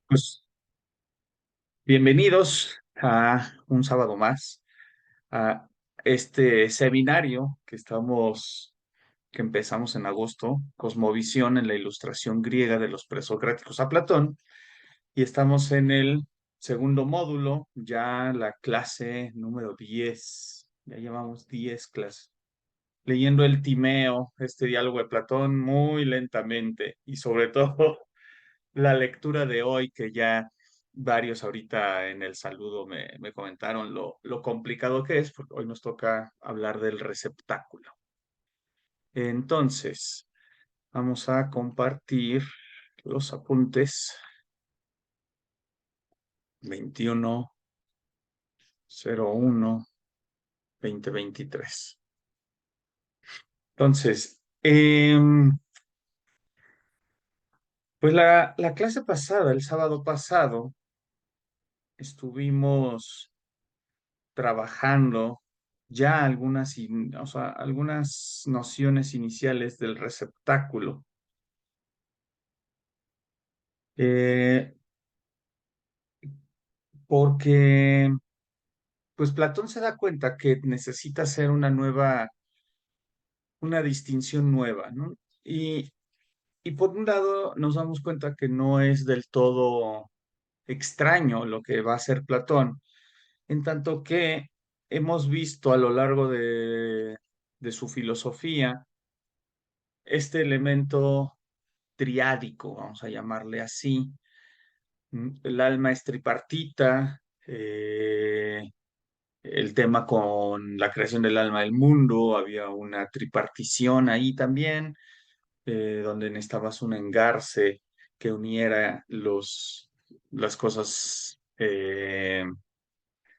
Pues bienvenidos a un sábado más, a este seminario que empezamos en agosto, Cosmovisión en la ilustración griega de los presocráticos a Platón, y estamos en el segundo módulo, ya la clase número 10. Ya llevamos 10 clases, leyendo el Timeo, este diálogo de Platón, muy lentamente, y sobre todo la lectura de hoy, que ya varios ahorita en el saludo me comentaron lo complicado que es, porque hoy nos toca hablar del receptáculo. Entonces, vamos a compartir los apuntes 21/01/2023. Entonces, pues la clase pasada, el sábado pasado, estuvimos trabajando ya o sea, algunas nociones iniciales del receptáculo. Eh, Porque pues Platón se da cuenta que necesita hacer una distinción nueva, ¿no? Y por un lado nos damos cuenta que no es del todo extraño lo que va a hacer Platón, en tanto que hemos visto a lo largo de su filosofía este elemento triádico, vamos a llamarle así. El alma es tripartita, el tema con la creación del alma del mundo, había una tripartición ahí también, donde necesitabas un engarce que uniera las cosas,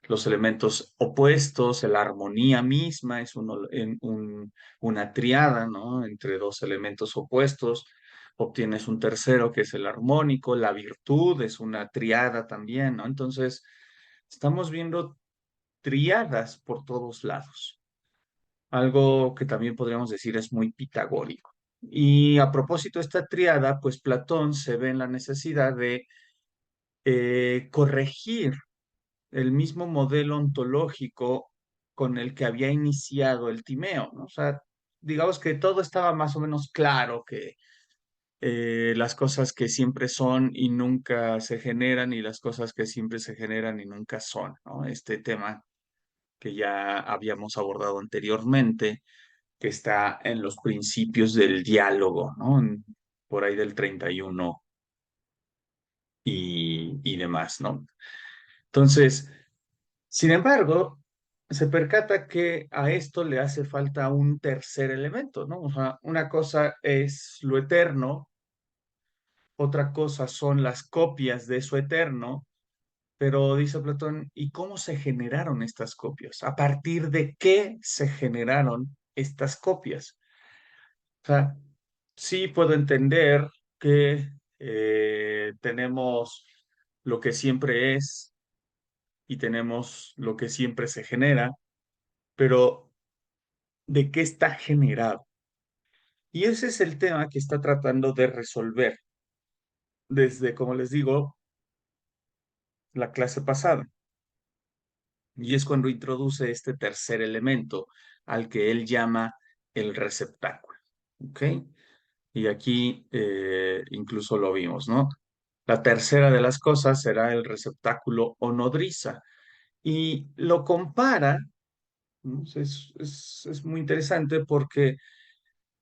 los elementos opuestos, la armonía misma es una triada, ¿no? Entre dos elementos opuestos, obtienes un tercero que es el armónico, la virtud es una triada también, ¿no? Entonces, estamos viendo triadas por todos lados, algo que también podríamos decir es muy pitagórico. Y a propósito de esta triada, pues Platón se ve en la necesidad de corregir el mismo modelo ontológico con el que había iniciado el Timeo, ¿no? O sea, digamos que todo estaba más o menos claro, que las cosas que siempre son y nunca se generan y las cosas que siempre se generan y nunca son, ¿no? Este tema que ya habíamos abordado anteriormente, que está en los principios del diálogo, ¿no? Por ahí del 31 y demás, ¿no? Entonces, sin embargo, se percata que a esto le hace falta un tercer elemento, ¿no? O sea, una cosa es lo eterno, otra cosa son las copias de eso eterno, pero dice Platón, ¿y cómo se generaron estas copias? ¿A partir de qué se generaron estas copias? O sea, sí puedo entender que tenemos lo que siempre es y tenemos lo que siempre se genera, pero ¿de qué está generado? Y ese es el tema que está tratando de resolver desde, como les digo, la clase pasada. Y es cuando introduce este tercer elemento al que él llama el receptáculo. ¿Ok? Y aquí incluso lo vimos, ¿no? La tercera de las cosas será el receptáculo o nodriza. Y lo compara, ¿no? Es muy interesante porque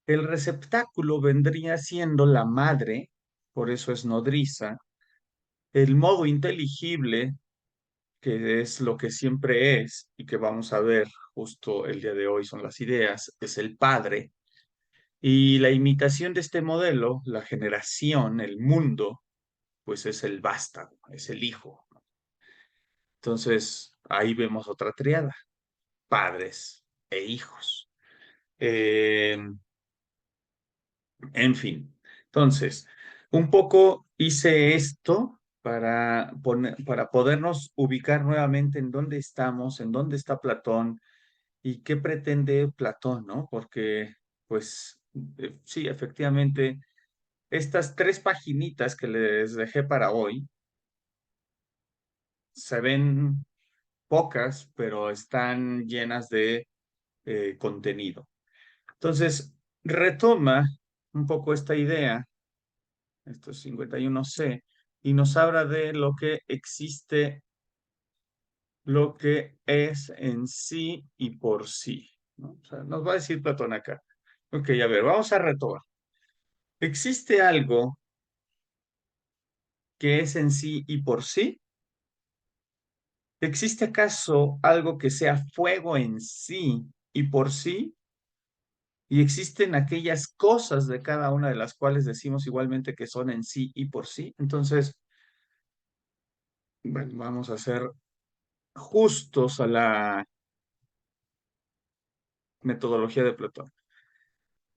el receptáculo vendría siendo la madre, por eso es nodriza. El modo inteligible, que es lo que siempre es y que vamos a ver justo el día de hoy son las ideas, es el padre. Y la imitación de este modelo, la generación, el mundo, pues es el vástago, es el hijo. Entonces, ahí vemos otra triada, padres e hijos. Eh, En fin, entonces, un poco hice esto para podernos ubicar nuevamente en dónde estamos, en dónde está Platón y qué pretende Platón, ¿no? Porque, pues, sí, efectivamente, estas tres paginitas que les dejé para hoy, se ven pocas, pero están llenas de contenido. Entonces, retoma un poco esta idea, esto es 51C, y nos habla de lo que existe, lo que es en sí y por sí, ¿no? O sea, nos va a decir Platón acá. Ok, a ver, vamos a retomar. ¿Existe algo que es en sí y por sí? ¿Existe acaso algo que sea fuego en sí y por sí? Y existen aquellas cosas de cada una de las cuales decimos igualmente que son en sí y por sí. Entonces, bueno, vamos a ser justos a la metodología de Platón.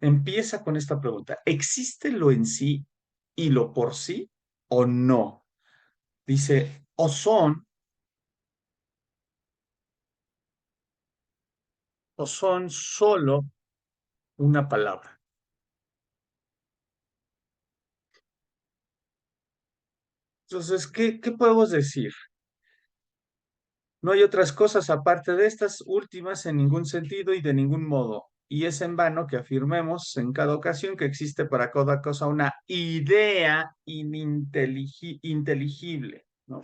Empieza con esta pregunta. ¿Existe lo en sí y lo por sí o no? Dice, o son solo una palabra. Entonces, ¿qué podemos decir? No hay otras cosas aparte de estas últimas en ningún sentido y de ningún modo. Y es en vano que afirmemos en cada ocasión que existe para cada cosa una idea inteligible, ¿no?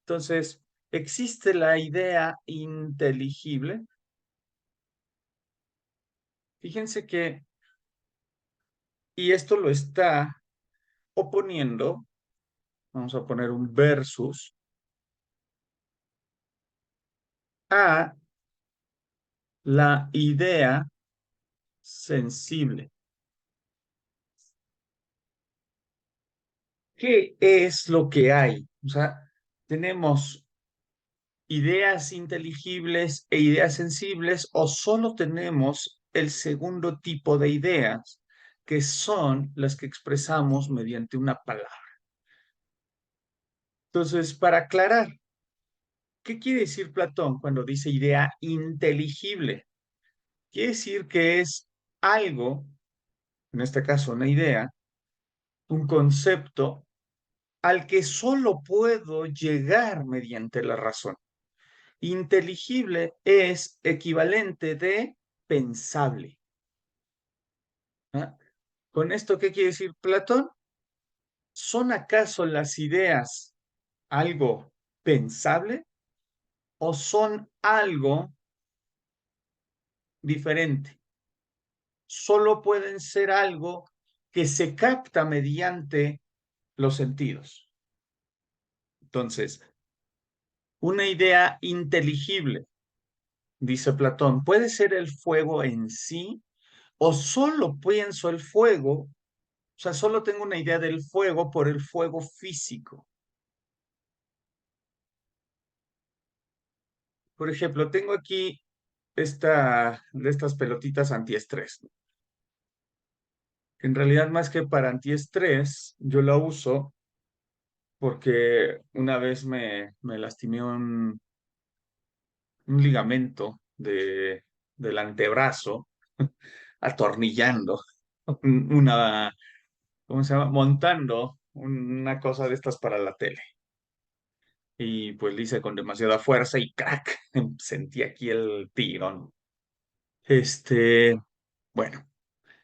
Entonces, existe la idea inteligible. Fíjense que, y esto lo está oponiendo, vamos a poner un versus, a la idea sensible. ¿Qué es lo que hay? O sea, tenemos ideas inteligibles e ideas sensibles o solo tenemos el segundo tipo de ideas, que son las que expresamos mediante una palabra. Entonces, para aclarar, ¿qué quiere decir Platón cuando dice idea inteligible? Quiere decir que es algo, en este caso una idea, un concepto al que solo puedo llegar mediante la razón. Inteligible es equivalente de pensable. ¿Ah? ¿Con esto qué quiere decir Platón? ¿Son acaso las ideas algo pensable o son algo diferente? Solo pueden ser algo que se capta mediante los sentidos. Entonces, una idea inteligible, dice Platón, puede ser el fuego en sí o solo pienso el fuego, o sea, solo tengo una idea del fuego por el fuego físico. Por ejemplo, tengo aquí de estas pelotitas antiestrés, ¿no? En realidad, más que para antiestrés, yo la uso porque una vez me lastimé un ligamento del antebrazo atornillando una, ¿cómo se llama? Montando una cosa de estas para la tele. Y pues lo hice con demasiada fuerza y crack, sentí aquí el tirón. Bueno,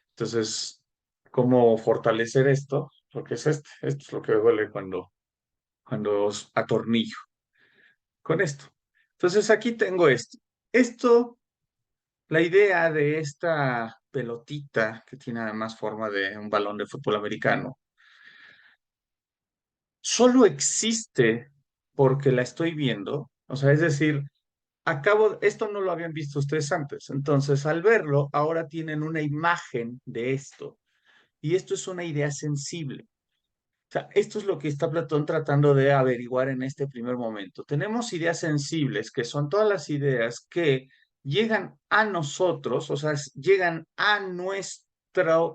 entonces, ¿cómo fortalecer esto? Porque es esto es lo que duele cuando os atornillo con esto. Entonces, aquí tengo esto. Esto, la idea de esta pelotita que tiene además forma de un balón de fútbol americano, solo existe porque la estoy viendo. O sea, es decir, esto no lo habían visto ustedes antes. Entonces, al verlo, ahora tienen una imagen de esto. Y esto es una idea sensible. O sea, esto es lo que está Platón tratando de averiguar en este primer momento. Tenemos ideas sensibles, que son todas las ideas que llegan a nosotros, o sea, llegan a nuestra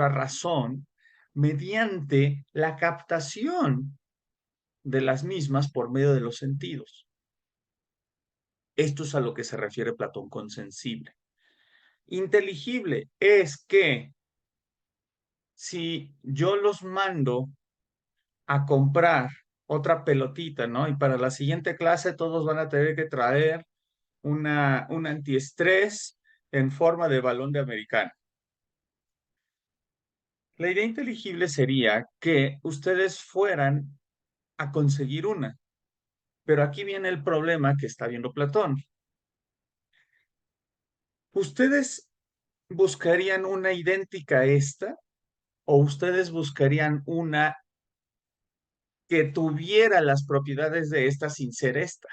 razón mediante la captación de las mismas por medio de los sentidos. Esto es a lo que se refiere Platón con sensible. Inteligible es que si yo los mando a comprar otra pelotita, ¿no? Y para la siguiente clase todos van a tener que traer un antiestrés en forma de balón de americano. La idea inteligible sería que ustedes fueran a conseguir una. Pero aquí viene el problema que está viendo Platón. ¿Ustedes buscarían una idéntica a esta o ustedes buscarían una que tuviera las propiedades de esta sin ser esta?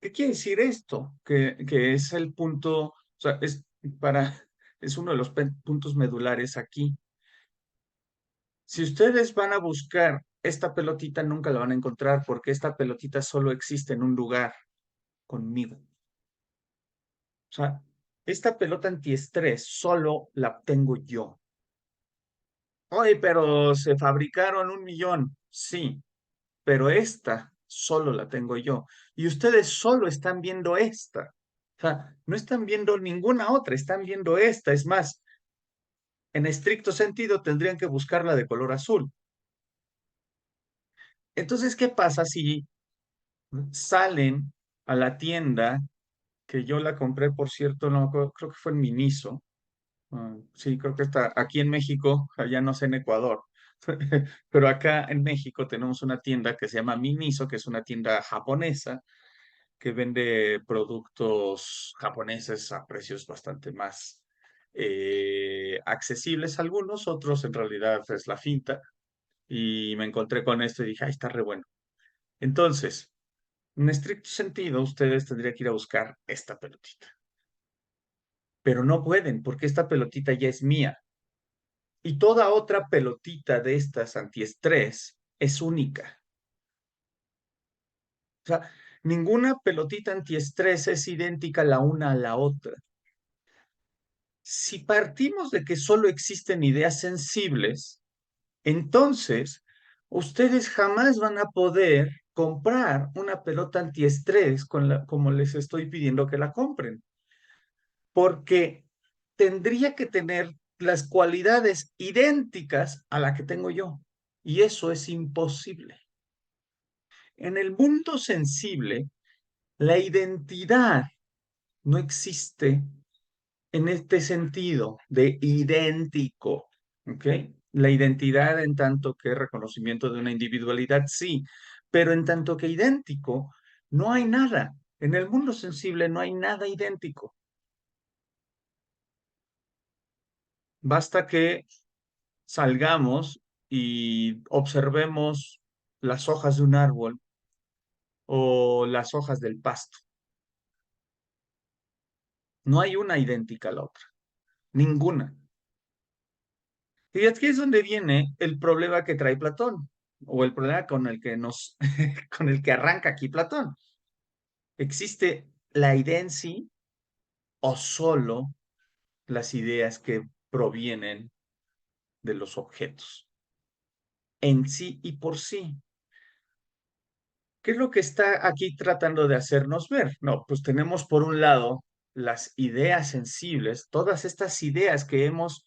¿Qué quiere decir esto? Que es el punto, o sea, es uno de los puntos medulares aquí. Si ustedes van a buscar esta pelotita, nunca la van a encontrar porque esta pelotita solo existe en un lugar, conmigo. O sea, esta pelota antiestrés solo la tengo yo. Oye, pero se fabricaron 1 millón. Sí, pero esta solo la tengo yo. Y ustedes solo están viendo esta. O sea, no están viendo ninguna otra, están viendo esta. Es más, en estricto sentido tendrían que buscarla de color azul. Entonces, ¿qué pasa si salen a la tienda, que yo la compré, por cierto, no, creo que fue en Miniso? Sí, creo que está aquí en México, allá no sé en Ecuador, pero acá en México tenemos una tienda que se llama Miniso, que es una tienda japonesa que vende productos japoneses a precios bastante más accesibles algunos, otros en realidad es la finta. Y me encontré con esto y dije, ay, está re bueno. Entonces, en estricto sentido, ustedes tendrían que ir a buscar esta pelotita, pero no pueden porque esta pelotita ya es mía. Y toda otra pelotita de estas antiestrés es única. O sea, ninguna pelotita antiestrés es idéntica la una a la otra. Si partimos de que solo existen ideas sensibles, entonces ustedes jamás van a poder comprar una pelota antiestrés como les estoy pidiendo que la compren, porque tendría que tener las cualidades idénticas a la que tengo yo. Y eso es imposible. En el mundo sensible, la identidad no existe en este sentido de idéntico, ¿ok? La identidad en tanto que reconocimiento de una individualidad, sí, pero en tanto que idéntico, no hay nada. En el mundo sensible no hay nada idéntico. Basta que salgamos y observemos las hojas de un árbol o las hojas del pasto. No hay una idéntica a la otra, ninguna. Y aquí es donde viene el problema que trae Platón, o el problema con el que con el que arranca aquí Platón. ¿Existe la idea en sí o solo las ideas que provienen de los objetos? En sí y por sí. ¿Qué es lo que está aquí tratando de hacernos ver? No, pues tenemos por un lado las ideas sensibles, todas estas ideas que hemos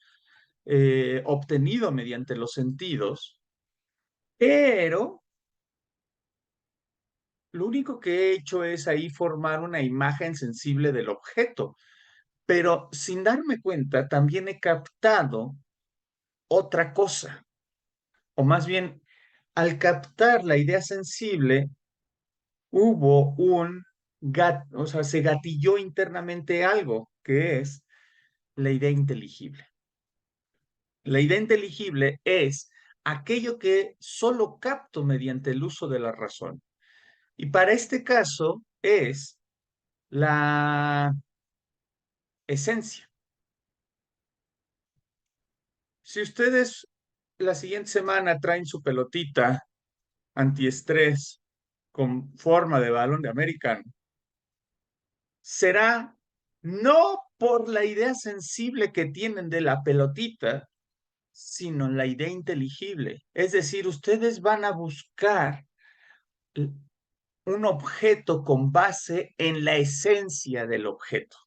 obtenido mediante los sentidos, pero lo único que he hecho es ahí formar una imagen sensible del objeto, pero sin darme cuenta también he captado otra cosa, o más bien, al captar la idea sensible, hubo o sea, se gatilló internamente algo, que es la idea inteligible. La idea inteligible es aquello que solo capto mediante el uso de la razón. Y para este caso es la esencia. Si ustedes la siguiente semana traen su pelotita antiestrés con forma de balón de americano, será no por la idea sensible que tienen de la pelotita, sino la idea inteligible. Es decir, ustedes van a buscar un objeto con base en la esencia del objeto,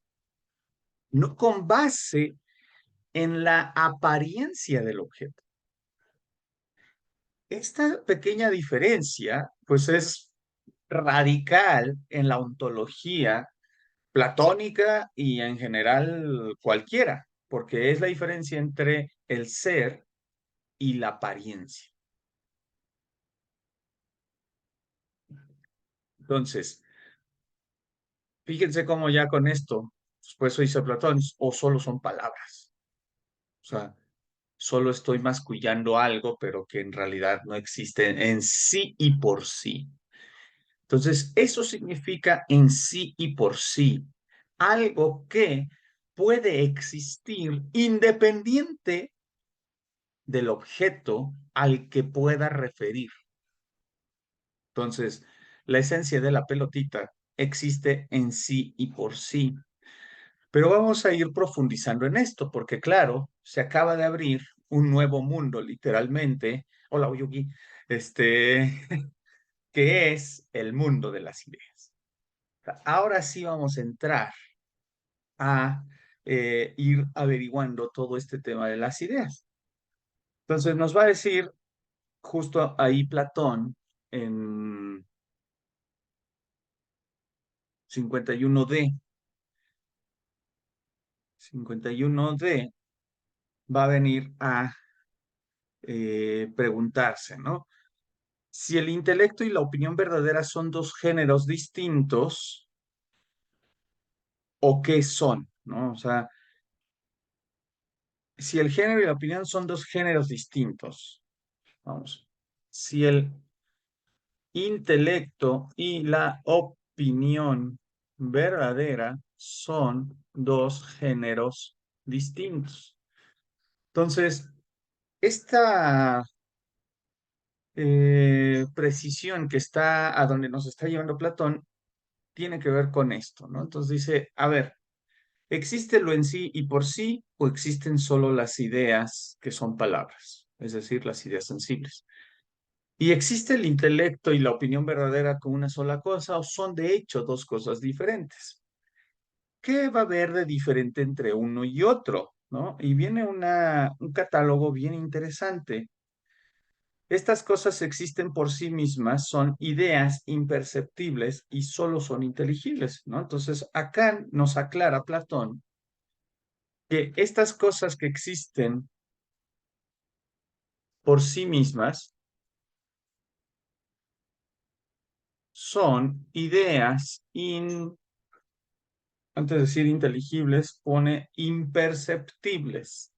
no con base en la apariencia del objeto. Esta pequeña diferencia, pues es radical en la ontología platónica y en general cualquiera, porque es la diferencia entre el ser y la apariencia. Entonces, fíjense cómo ya con esto, pues eso dice Platón, o solo son palabras. O sea, solo estoy mascullando algo, pero que en realidad no existe en sí y por sí. Entonces, eso significa en sí y por sí, algo que puede existir independiente del objeto al que pueda referir. Entonces, la esencia de la pelotita existe en sí y por sí. Pero vamos a ir profundizando en esto, porque claro, se acaba de abrir un nuevo mundo, literalmente. Hola, Oyugi. Este, que es el mundo de las ideas. Ahora sí vamos a entrar a ir averiguando todo este tema de las ideas. Entonces nos va a decir justo ahí Platón en 51D. 51D va a venir a preguntarse, ¿no? Si el intelecto y la opinión verdadera son dos géneros distintos, ¿o qué son? ¿No? O sea, si el género y la opinión son dos géneros distintos, vamos, si el intelecto y la opinión verdadera son dos géneros distintos. Entonces, esta precisión que está a donde nos está llevando Platón tiene que ver con esto, ¿no? Entonces dice, a ver, ¿existe lo en sí y por sí o existen solo las ideas que son palabras? Es decir, las ideas sensibles. ¿Y existe el intelecto y la opinión verdadera con una sola cosa o son de hecho dos cosas diferentes? ¿Qué va a haber de diferente entre uno y otro? ¿No? Y viene un catálogo bien interesante. Estas cosas existen por sí mismas, son ideas imperceptibles y solo son inteligibles, ¿no? Entonces, acá nos aclara Platón que estas cosas que existen por sí mismas son ideas antes de decir inteligibles, pone imperceptibles,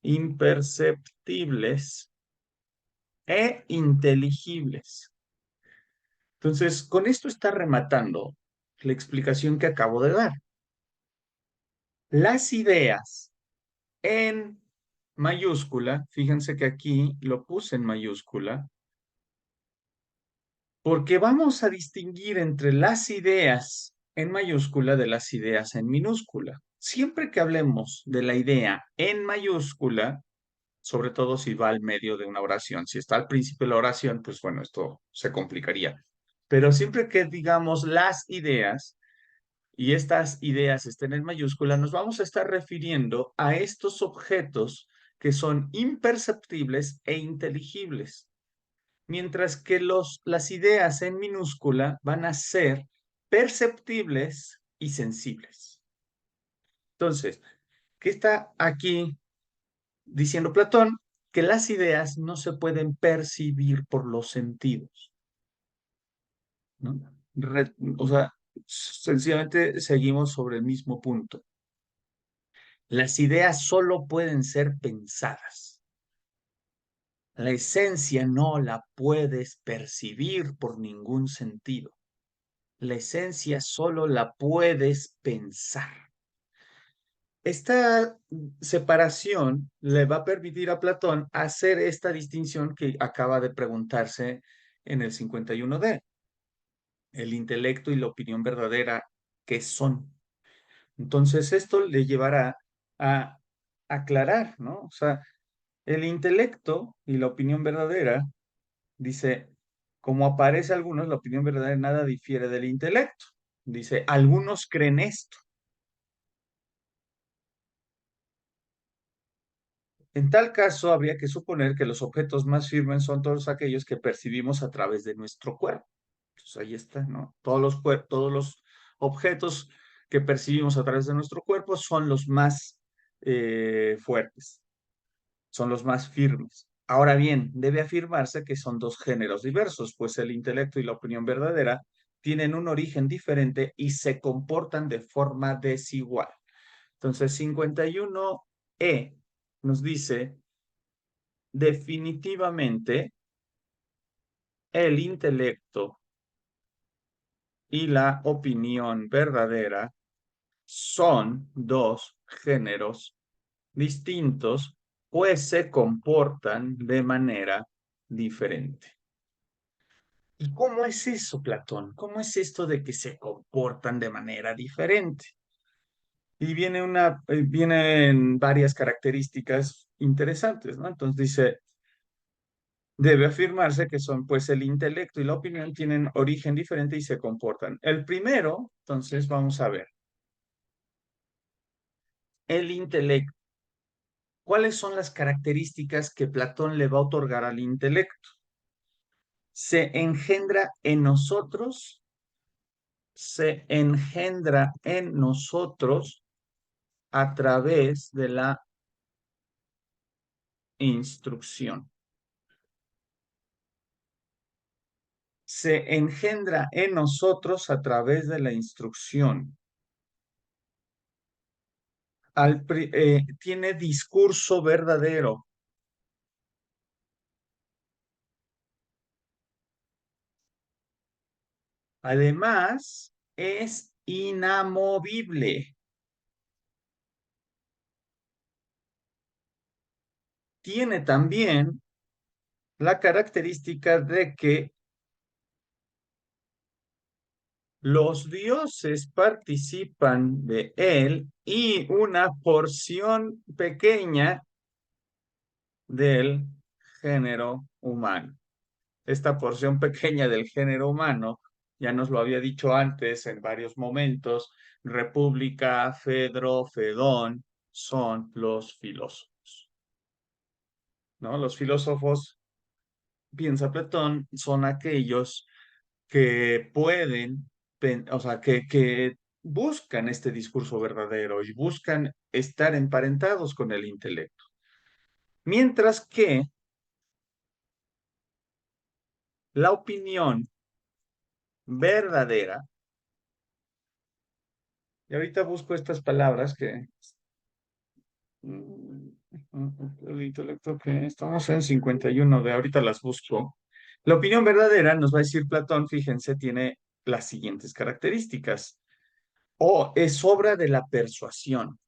imperceptibles e inteligibles. Entonces, con esto está rematando la explicación que acabo de dar. Las ideas en mayúscula, fíjense que aquí lo puse en mayúscula, porque vamos a distinguir entre las ideas en mayúscula de las ideas en minúscula. Siempre que hablemos de la idea en mayúscula, sobre todo si va al medio de una oración, si está al principio de la oración, pues bueno, esto se complicaría. Pero siempre que digamos las ideas y estas ideas estén en mayúscula, nos vamos a estar refiriendo a estos objetos que son imperceptibles e inteligibles mientras que las ideas en minúscula van a ser perceptibles y sensibles. Entonces, ¿qué está aquí diciendo Platón? Que las ideas no se pueden percibir por los sentidos, ¿no? O sea, sencillamente seguimos sobre el mismo punto. Las ideas solo pueden ser pensadas. La esencia no la puedes percibir por ningún sentido. La esencia solo la puedes pensar. Esta separación le va a permitir a Platón hacer esta distinción que acaba de preguntarse en el 51D. El intelecto y la opinión verdadera, ¿qué son? Entonces esto le llevará a aclarar, ¿no? O sea, el intelecto y la opinión verdadera, dice, como aparece algunos, la opinión verdadera nada difiere del intelecto. Dice, algunos creen esto. En tal caso, habría que suponer que los objetos más firmes son todos aquellos que percibimos a través de nuestro cuerpo. Entonces ahí está, ¿no? Todos los objetos que percibimos a través de nuestro cuerpo son los más fuertes, son los más firmes. Ahora bien, debe afirmarse que son dos géneros diversos, pues el intelecto y la opinión verdadera tienen un origen diferente y se comportan de forma desigual. Entonces, 51E nos dice, definitivamente, el intelecto y la opinión verdadera son dos géneros distintos, pues se comportan de manera diferente. ¿Y cómo es eso, Platón? ¿Cómo es esto de que se comportan de manera diferente? Y vienen varias características interesantes, ¿no? Entonces dice, debe afirmarse que son, pues, el intelecto y la opinión tienen origen diferente y se comportan. El primero, entonces, vamos a ver, el intelecto. ¿Cuáles son las características que Platón le va a otorgar al intelecto? Se engendra en nosotros, se engendra en nosotros a través de la instrucción. Se engendra en nosotros a través de la instrucción. Tiene discurso verdadero. Además, es inamovible. Tiene también la característica de que los dioses participan de él y una porción pequeña del género humano. Esta porción pequeña del género humano, ya nos lo había dicho antes en varios momentos, República, Fedro, Fedón, son los filósofos, ¿no? Los filósofos, piensa Platón, son aquellos que pueden, o sea, que buscan este discurso verdadero y buscan estar emparentados con el intelecto. Mientras que la opinión verdadera, y ahorita busco estas palabras que... El intelecto que estamos en 51 de ahorita las busco. La opinión verdadera, nos va a decir Platón, fíjense, tiene las siguientes características. O es obra de la persuasión.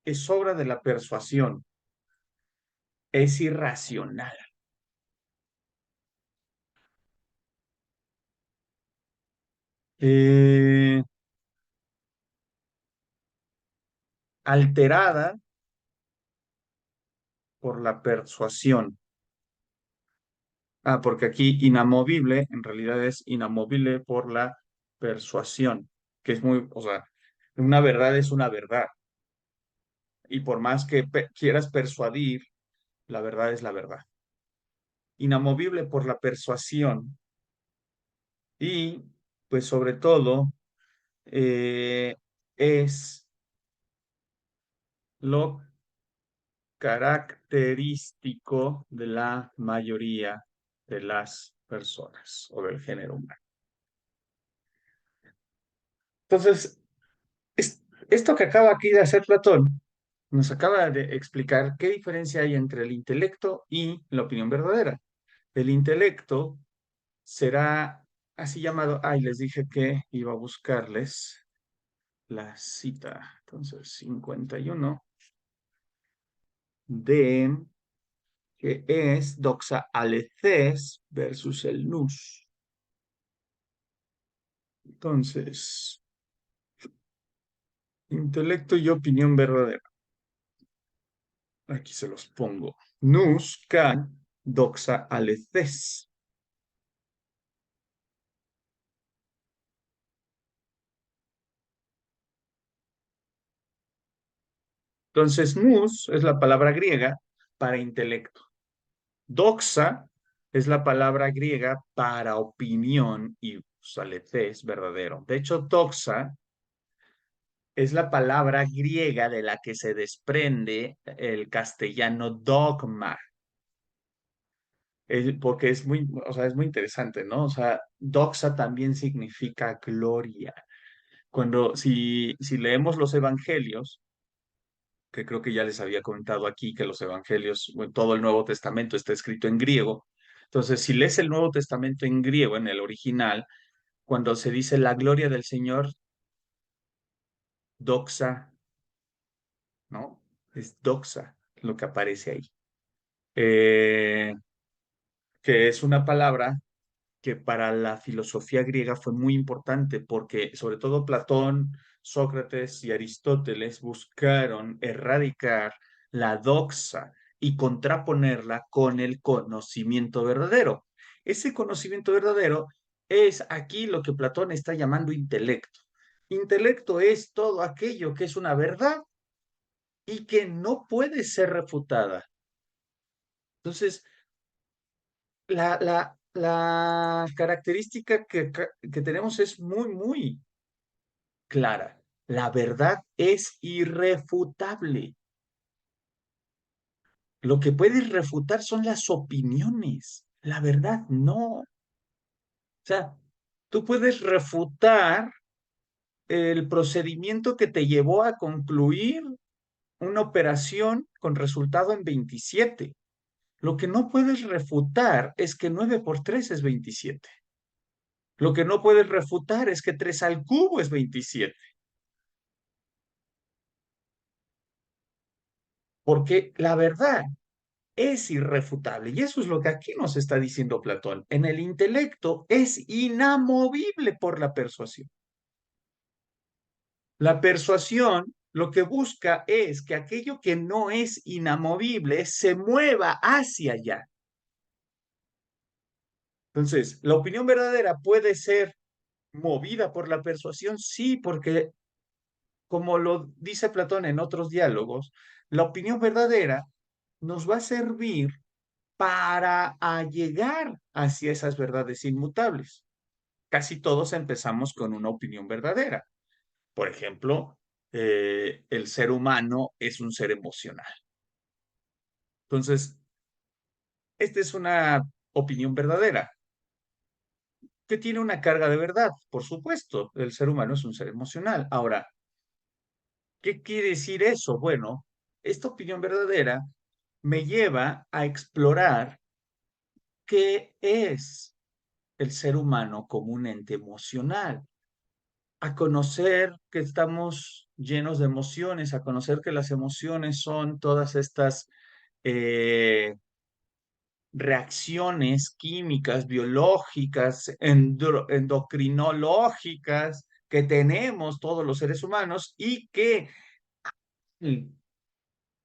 Es obra de la persuasión. Es irracional. eh, Alterada por la persuasión. Ah, porque aquí inamovible, en realidad es inamovible por la persuasión, que es muy, o sea, una verdad es una verdad. Y por más que quieras persuadir, la verdad es la verdad. Inamovible por la persuasión y, pues sobre todo, eh, es lo característico de la mayoría de las personas o del género humano. Entonces, esto que acaba aquí de hacer Platón nos acaba de explicar qué diferencia hay entre el intelecto y la opinión verdadera. El intelecto será así llamado. Ay, les dije que iba a buscarles la cita. Entonces, 51 de que es doxa aleces versus el nus. Entonces, intelecto y opinión verdadera. Aquí se los pongo. Nus can doxa aleces. Entonces, nous es la palabra griega para intelecto. Doxa es la palabra griega para opinión y salete es verdadero. De hecho, doxa es la palabra griega de la que se desprende el castellano dogma. Porque es muy, o sea, es muy interesante, ¿no? O sea, doxa también significa gloria. Si leemos los evangelios, que creo que ya les había comentado aquí que los evangelios, bueno, todo el Nuevo Testamento está escrito en griego. Entonces, si lees el Nuevo Testamento en griego, en el original, cuando se dice la gloria del Señor, doxa, ¿no? Es doxa lo que aparece ahí. Eh, que es una palabra que para la filosofía griega fue muy importante porque sobre todo Platón, Sócrates y Aristóteles buscaron erradicar la doxa y contraponerla con el conocimiento verdadero. Ese conocimiento verdadero es aquí lo que Platón está llamando intelecto. Intelecto es todo aquello que es una verdad y que no puede ser refutada. Entonces, la característica que tenemos es muy, muy clara. La verdad es irrefutable. Lo que puedes refutar son las opiniones. La verdad no. O sea, tú puedes refutar el procedimiento que te llevó a concluir una operación con resultado en 27. Lo que no puedes refutar es que 9 por 3 es 27. Lo que no puedes refutar es que 3 al cubo es 27. Porque la verdad es irrefutable. Y eso es lo que aquí nos está diciendo Platón. En el intelecto es inamovible por la persuasión. La persuasión lo que busca es que aquello que no es inamovible se mueva hacia allá. Entonces, la opinión verdadera puede ser movida por la persuasión, sí, porque como lo dice Platón en otros diálogos, la opinión verdadera nos va a servir para llegar hacia esas verdades inmutables. Casi todos empezamos con una opinión verdadera. Por ejemplo, el ser humano es un ser emocional. Entonces, esta es una opinión verdadera que tiene una carga de verdad, por supuesto. El ser humano es un ser emocional. Ahora, ¿qué quiere decir eso? Bueno, esta opinión verdadera me lleva a explorar qué es el ser humano como un ente emocional, a conocer que estamos llenos de emociones, a conocer que las emociones son todas estas eh, reacciones químicas, biológicas, endocrinológicas que tenemos todos los seres humanos y que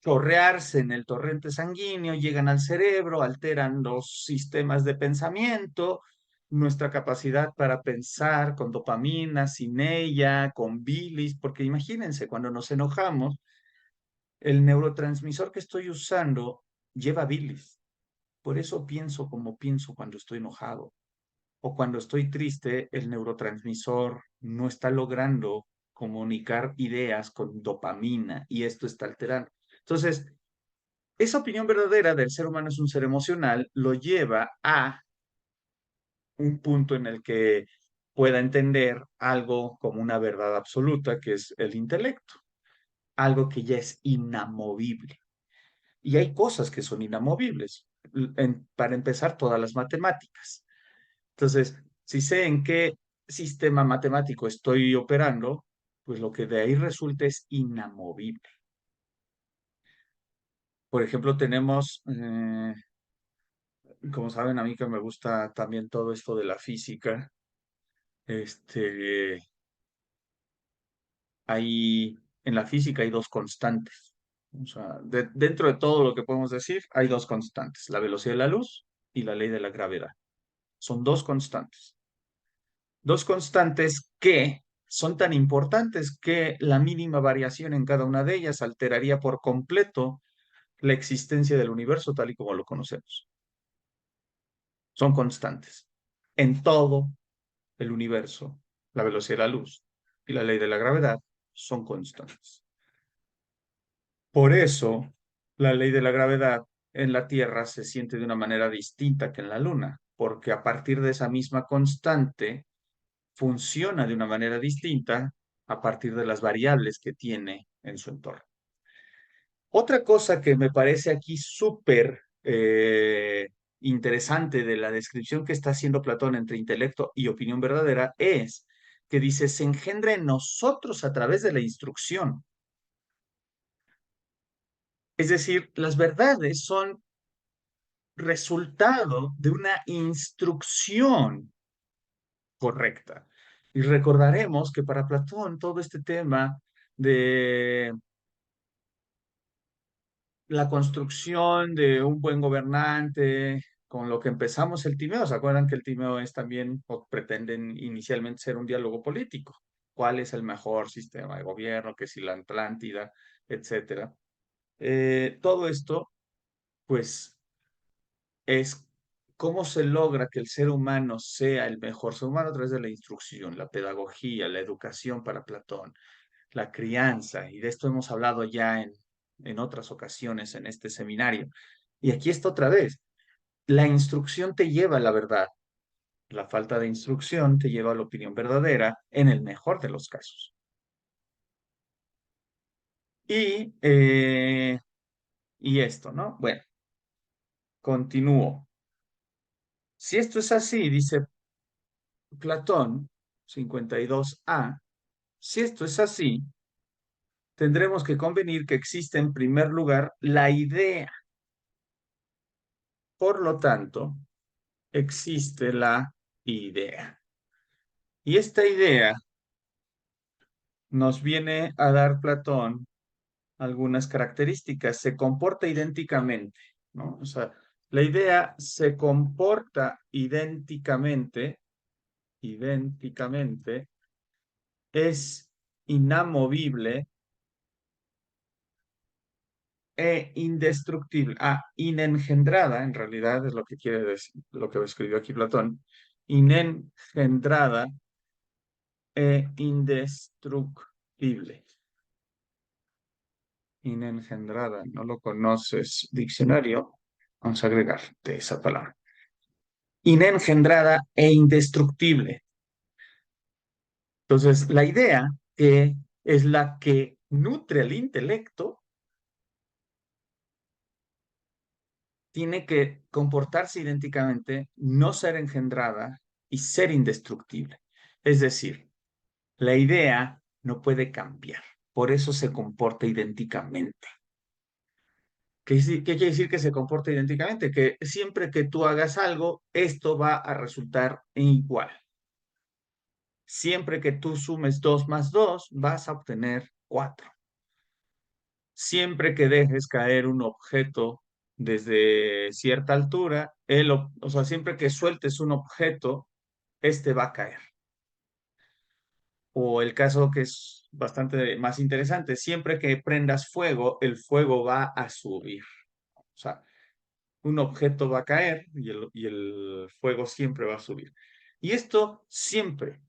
chorrearse en el torrente sanguíneo, llegan al cerebro, alteran los sistemas de pensamiento, nuestra capacidad para pensar con dopamina, sin ella, con bilis, porque imagínense, cuando nos enojamos, el neurotransmisor que estoy usando lleva bilis. Por eso pienso como pienso cuando estoy enojado. O cuando estoy triste, el neurotransmisor no está logrando comunicar ideas con dopamina y esto está alterando. Entonces, esa opinión verdadera del ser humano es un ser emocional lo lleva a un punto en el que pueda entender algo como una verdad absoluta, que es el intelecto, algo que ya es inamovible. Y hay cosas que son inamovibles. Para empezar, todas las matemáticas. Entonces, si sé en qué sistema matemático estoy operando, pues lo que de ahí resulta es inamovible. Por ejemplo, tenemos como saben, a mí que me gusta también todo esto de la física, este, en la física hay dos constantes. O sea, dentro de todo lo que podemos decir, hay dos constantes, la velocidad de la luz y la ley de la gravedad. Son dos constantes. Dos constantes que son tan importantes que la mínima variación en cada una de ellas alteraría por completo la existencia del universo tal y como lo conocemos. Son constantes. En todo el universo, la velocidad de la luz y la ley de la gravedad son constantes. Por eso, la ley de la gravedad en la Tierra se siente de una manera distinta que en la Luna, porque a partir de esa misma constante funciona de una manera distinta a partir de las variables que tiene en su entorno. Otra cosa que me parece aquí súper interesante de la descripción que está haciendo Platón entre intelecto y opinión verdadera es que dice, se engendra en nosotros a través de la instrucción. Es decir, las verdades son resultado de una instrucción correcta. Y recordaremos que para Platón todo este tema de la construcción de un buen gobernante, con lo que empezamos el Timeo. ¿Se acuerdan que el Timeo es también, o pretenden inicialmente ser un diálogo político? ¿Cuál es el mejor sistema de gobierno? Que si la Atlántida, etcétera. Todo esto, pues, es cómo se logra que el ser humano sea el mejor ser humano a través de la instrucción, la pedagogía, la educación para Platón, la crianza, y de esto hemos hablado ya en otras ocasiones en este seminario. Y aquí está otra vez, la instrucción te lleva a la verdad, la falta de instrucción te lleva a la opinión verdadera en el mejor de los casos. Y, eh, y esto, ¿no? Bueno, continúo. Si esto es así, dice Platón, 52a, si esto es así, tendremos que convenir que existe en primer lugar la idea. Por lo tanto, existe la idea. Y esta idea nos viene a dar Platón algunas características. Se comporta idénticamente, ¿no? O sea, la idea se comporta idénticamente, es inamovible e indestructible. Ah, inengendrada, en realidad es lo que quiere decir, lo que escribió aquí Platón. Inengendrada e indestructible. Inengendrada, no lo conoces, diccionario, vamos a agregarte esa palabra. Inengendrada e indestructible. Entonces, la idea que es la que nutre el intelecto tiene que comportarse idénticamente, no ser engendrada y ser indestructible. Es decir, la idea no puede cambiar, por eso se comporta idénticamente. ¿Qué quiere decir que se comporta idénticamente? Que siempre que tú hagas algo, esto va a resultar igual. Siempre que tú sumes 2 más 2, vas a obtener 4. Siempre que dejes caer un objeto desde cierta altura, o sea, siempre que sueltes un objeto, este va a caer. O el caso que es bastante más interesante, siempre que prendas fuego, el fuego va a subir. O sea, un objeto va a caer y el fuego siempre va a subir. Y esto siempre,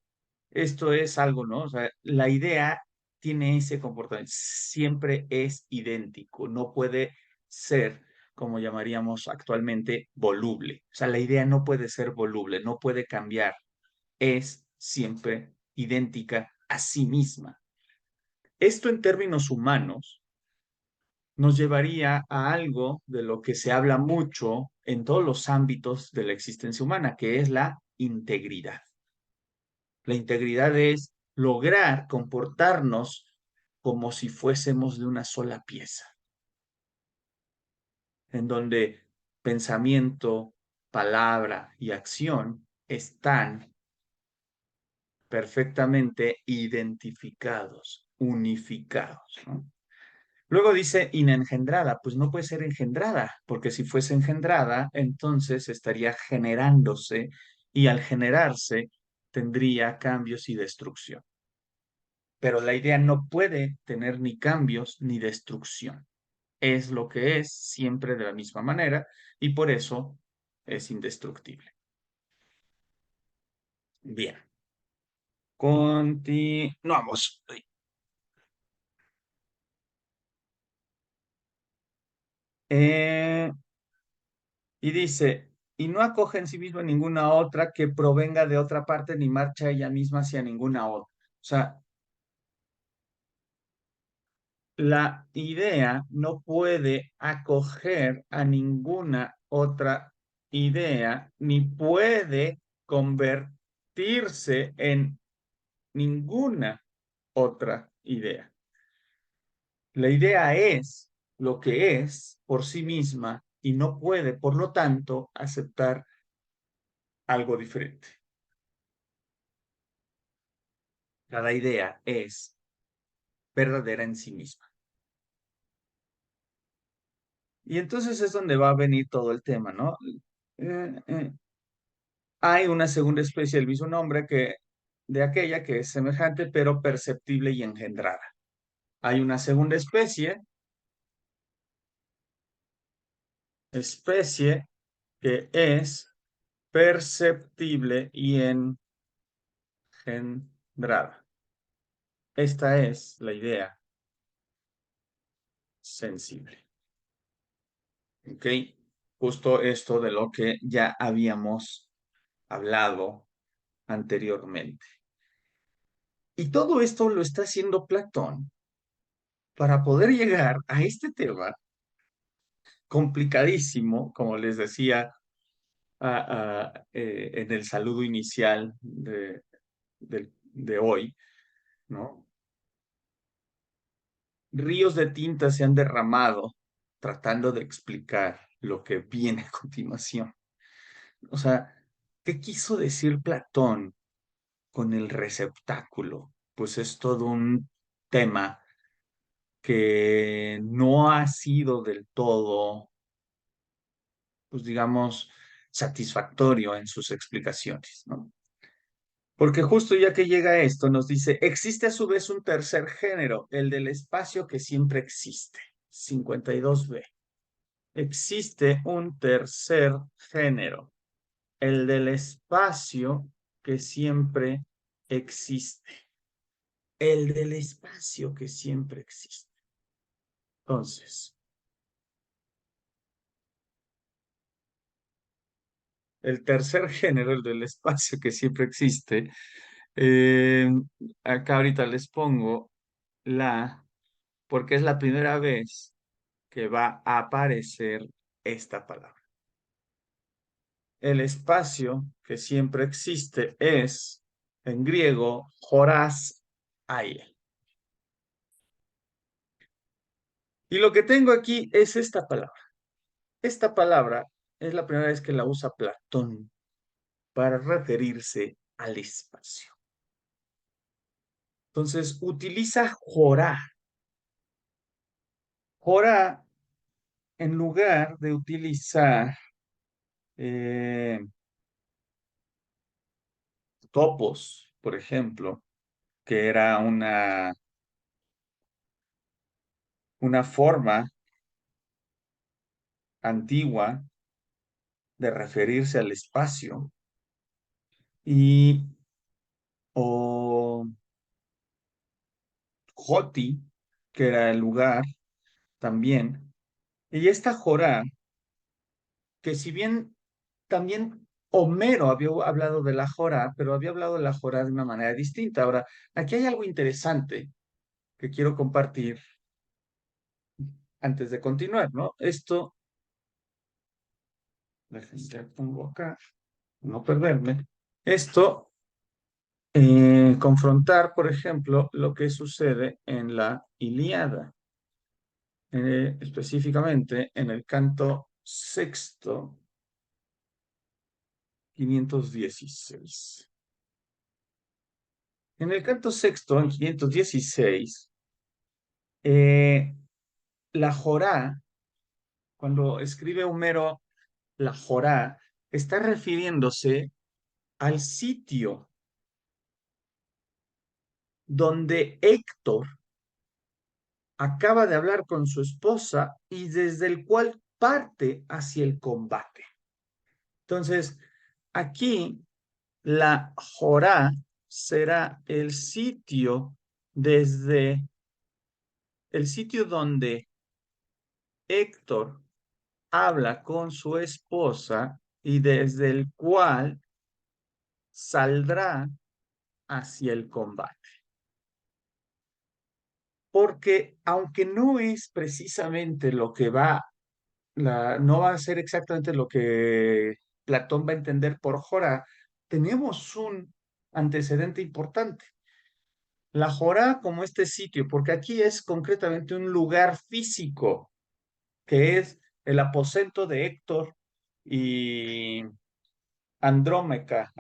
esto es algo, ¿no? O sea, la idea tiene ese comportamiento, siempre es idéntico, no puede ser, como llamaríamos actualmente, voluble. O sea, la idea no puede ser voluble, no puede cambiar, es siempre idéntica a sí misma. Esto en términos humanos nos llevaría a algo de lo que se habla mucho en todos los ámbitos de la existencia humana, que es la integridad. La integridad es lograr comportarnos como si fuésemos de una sola pieza, en donde pensamiento, palabra y acción están perfectamente identificados, unificados, ¿no? Luego dice inengendrada, pues no puede ser engendrada, porque si fuese engendrada, entonces estaría generándose y al generarse tendría cambios y destrucción. pero la idea no puede tener ni cambios ni destrucción. Es lo que es siempre de la misma manera y por eso es indestructible. Bien, continuamos. Eh, y dice, y no acoge en sí mismo ninguna otra que provenga de otra parte ni marcha ella misma hacia ninguna otra. O sea, la idea no puede acoger a ninguna otra idea ni puede convertirse en ninguna otra idea. La idea es lo que es por sí misma y no puede, por lo tanto, aceptar algo diferente. Cada idea es verdadera en sí misma. Y entonces es donde va a venir todo el tema, ¿no? Eh, eh, Hay una segunda especie del mismo nombre que de aquella que es semejante pero perceptible y engendrada. Hay una segunda especie que es perceptible y engendrada. Esta es la idea sensible. ¿Ok? Justo esto de lo que ya habíamos hablado anteriormente. Y todo esto lo está haciendo Platón para poder llegar a este tema complicadísimo, como les decía en el saludo inicial de hoy, ¿no? Ríos de tinta se han derramado tratando de explicar lo que viene a continuación. O sea, ¿qué quiso decir Platón con el receptáculo? Pues es todo un tema que no ha sido del todo, pues digamos, satisfactorio en sus explicaciones, ¿no? Porque justo ya que llega esto, nos dice, existe a su vez un tercer género, el del espacio que siempre existe. 52b. Existe un tercer género, el del espacio que siempre existe. El del espacio que siempre existe. Entonces, el tercer género, el del espacio que siempre existe, eh, acá ahorita les pongo la, porque es la primera vez que va a aparecer esta palabra. El espacio que siempre existe es, en griego, horas aie. Y lo que tengo aquí es esta palabra. Esta palabra es la primera vez que la usa Platón para referirse al espacio. Entonces, utiliza jorá. Jorá, en lugar de utilizar eh, topos, por ejemplo, que era una forma antigua de referirse al espacio, y o Joti, que era el lugar también. Y esta Jorá, que si bien también Homero había hablado de la Jorá, pero había hablado de la Jorá de una manera distinta. Ahora, aquí hay algo interesante que quiero compartir antes de continuar, ¿no? Esto, ya pongo acá, no perderme. Esto, confrontar, por ejemplo, lo que sucede en la Ilíada, específicamente en el canto sexto, 516. En el canto sexto, en 516, eh, la Jorá, cuando escribe Homero la Jorá, está refiriéndose al sitio donde Héctor acaba de hablar con su esposa y desde el cual parte hacia el combate. Entonces, aquí la Jorá será desde el sitio donde Héctor habla con su esposa y desde el cual saldrá hacia el combate. Porque aunque no es precisamente lo que no va a ser exactamente lo que Platón va a entender por Jorá, tenemos un antecedente importante. La Jorá como este sitio, porque aquí es concretamente un lugar físico, que es el aposento de Héctor y Andrómaca,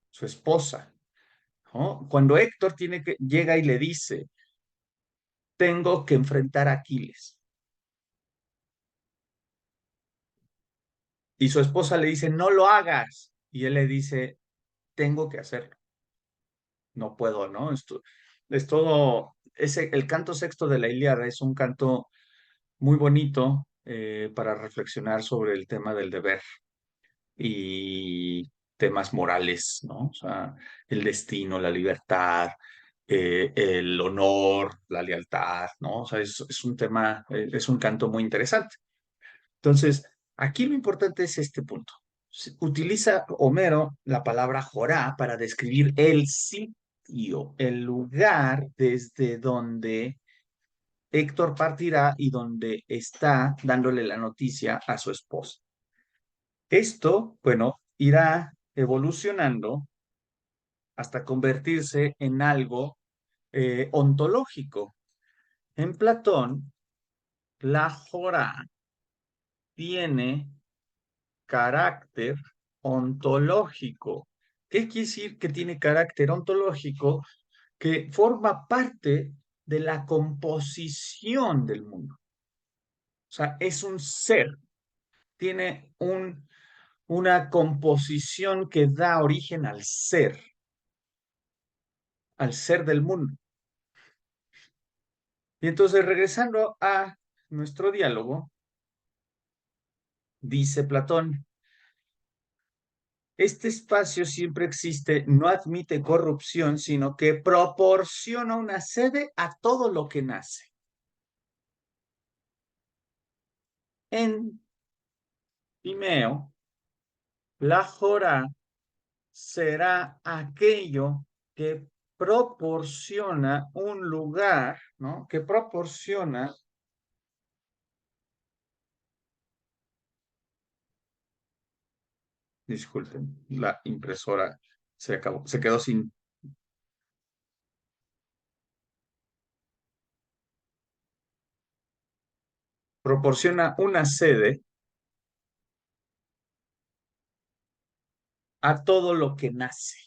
su esposa, ¿no? Cuando Héctor llega y le dice, tengo que enfrentar a Aquiles. Y su esposa le dice, no lo hagas. Y él le dice, tengo que hacerlo. No puedo, ¿no? Esto es todo, el canto sexto de la Ilíada es un canto muy bonito para reflexionar sobre el tema del deber y temas morales, ¿no? O sea, el destino, la libertad, el honor, la lealtad, ¿no? O sea, es un tema, es un canto muy interesante. Entonces, aquí lo importante es este punto. Utiliza Homero la palabra jorá para describir el sitio, el lugar desde donde Héctor partirá y donde está dándole la noticia a su esposa. Esto, bueno, irá evolucionando hasta convertirse en algo ontológico. En Platón, la jorá tiene carácter ontológico. ¿Qué quiere decir que tiene carácter ontológico? Que forma parte de la composición del mundo. O sea, es un ser, tiene una composición que da origen al ser del mundo. Y entonces, regresando a nuestro diálogo, dice Platón, este espacio siempre existe, no admite corrupción, sino que proporciona una sede a todo lo que nace. En Timeo, la Jorá será aquello que proporciona un lugar, ¿no? Que proporciona, disculpen, la impresora se quedó sin, proporciona una sede a todo lo que nace.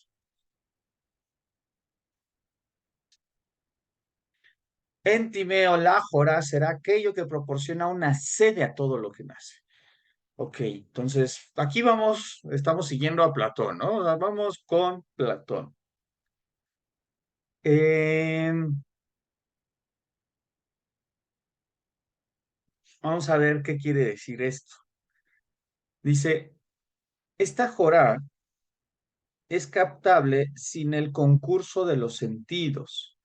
En Timeo, la Jorá será aquello que proporciona una sede a todo lo que nace. Ok, entonces aquí estamos siguiendo a Platón, ¿no? Vamos con Platón. Vamos a ver qué quiere decir esto. Dice, esta Jorá es captable sin el concurso de los sentidos.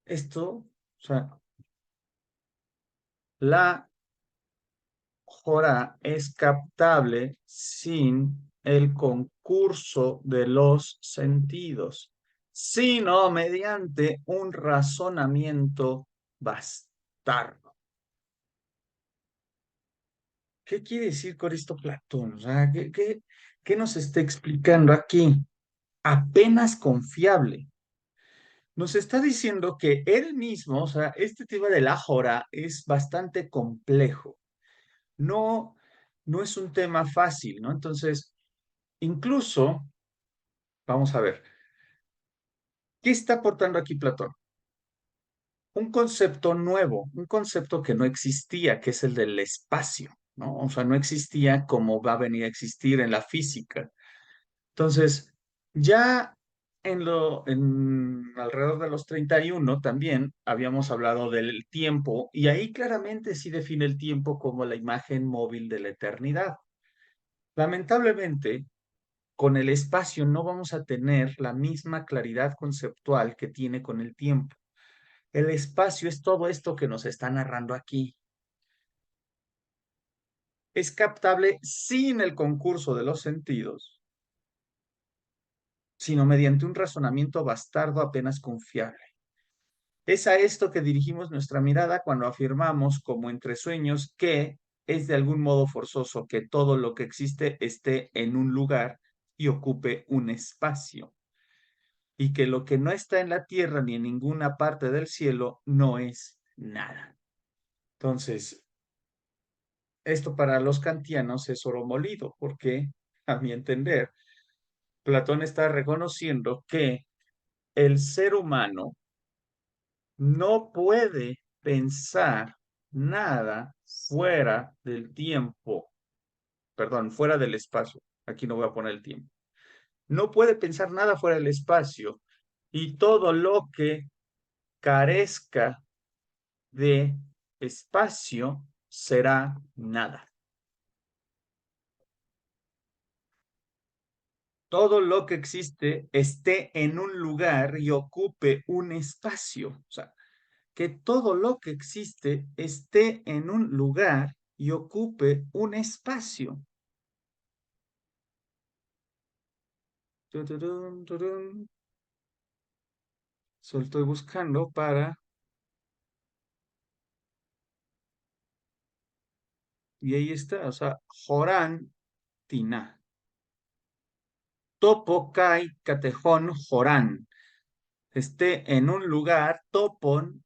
Esto, o sea, la Jorá es captable sin el concurso de los sentidos, sino mediante un razonamiento bastardo. ¿Qué quiere decir con esto Platón? O sea, ¿qué nos está explicando aquí? Apenas confiable. Nos está diciendo que él mismo, o sea, este tema del ágora es bastante complejo. No, no es un tema fácil, ¿no? Entonces, incluso, vamos a ver, ¿qué está aportando aquí Platón? Un concepto nuevo, un concepto que no existía, que es el del espacio, ¿no? O sea, no existía como va a venir a existir en la física. Entonces, ya alrededor de los 31 también habíamos hablado del tiempo y ahí claramente sí define el tiempo como la imagen móvil de la eternidad. Lamentablemente, con el espacio no vamos a tener la misma claridad conceptual que tiene con el tiempo. El espacio es todo esto que nos está narrando aquí. Es captable sin el concurso de los sentidos, sino mediante un razonamiento bastardo apenas confiable. Es a esto que dirigimos nuestra mirada cuando afirmamos, como entre sueños, que es de algún modo forzoso que todo lo que existe esté en un lugar y ocupe un espacio, y que lo que no está en la tierra ni en ninguna parte del cielo no es nada. Entonces, esto para los kantianos es oro molido, porque, a mi entender, Platón está reconociendo que el ser humano no puede pensar nada fuera del tiempo, perdón, fuera del espacio. Aquí no voy a poner el tiempo. No puede pensar nada fuera del espacio y todo lo que carezca de espacio será nada. Todo lo que existe esté en un lugar y ocupe un espacio. O sea, que todo lo que existe esté en un lugar y ocupe un espacio. Tururún, turún. Solo estoy buscando para... Y ahí está, o sea, Jorán, Tina. Topo, Kai, Catejón, Jorán. Esté en un lugar, Topon,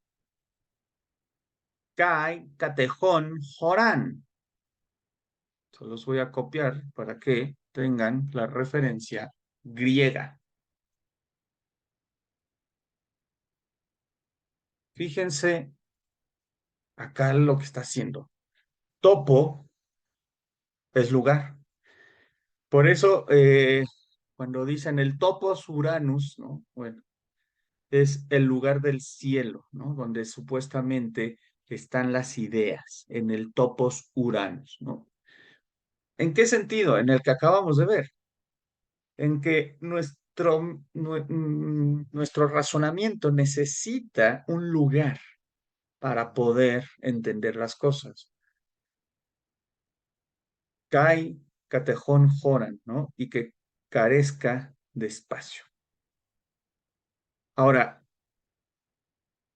Kai, Catejón, Jorán. Solo los voy a copiar para que tengan la referencia griega. Fíjense acá lo que está haciendo. Topo es lugar. Por eso, cuando dicen el topos Uranus, ¿no? Bueno, es el lugar del cielo, ¿no? Donde supuestamente están las ideas, en el topos Uranus, ¿no? ¿En qué sentido? En el que acabamos de ver, en que nuestro razonamiento necesita un lugar para poder entender las cosas. Kai, Catejón, Joran, ¿no? Y que carezca de espacio. Ahora,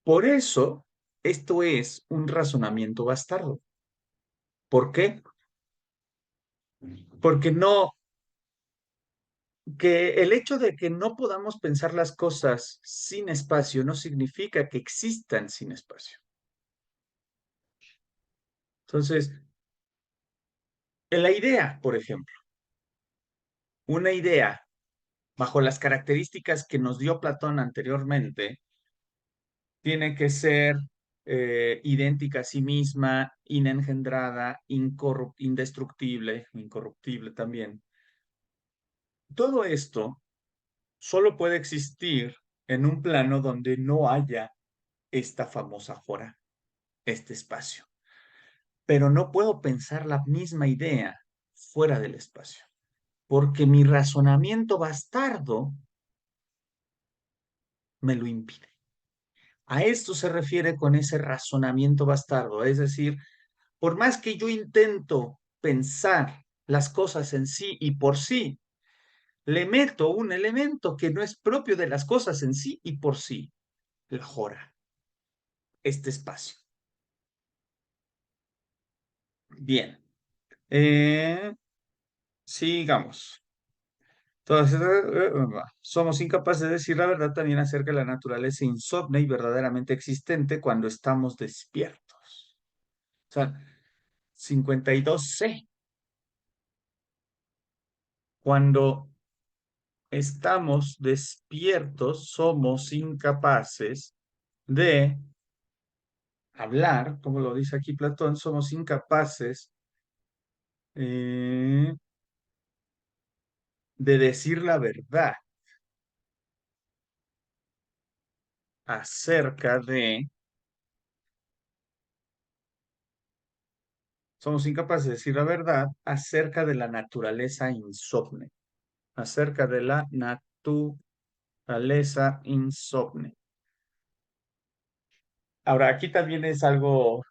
por eso, esto es un razonamiento bastardo. ¿Por qué? Porque no, que el hecho de que no podamos pensar las cosas sin espacio no significa que existan sin espacio. Entonces, en la idea, por ejemplo, una idea bajo las características que nos dio Platón anteriormente, tiene que ser idéntica a sí misma, inengendrada, incorruptible también. Todo esto solo puede existir en un plano donde no haya esta famosa jora, este espacio. Pero no puedo pensar la misma idea fuera del espacio, porque mi razonamiento bastardo me lo impide. A esto se refiere con ese razonamiento bastardo, es decir, por más que yo intento pensar las cosas en sí y por sí, le meto un elemento que no es propio de las cosas en sí y por sí, la jora, este espacio. Bien, eh, sigamos. Entonces, somos incapaces de decir la verdad también acerca de la naturaleza insomne y verdaderamente existente cuando estamos despiertos. O sea, 52C, cuando estamos despiertos, somos incapaces de hablar, como lo dice aquí Platón, somos incapaces de decir la verdad. acerca de, somos incapaces de decir la verdad acerca de la naturaleza insomne, acerca de la naturaleza insomne. Ahora, aquí también es algo,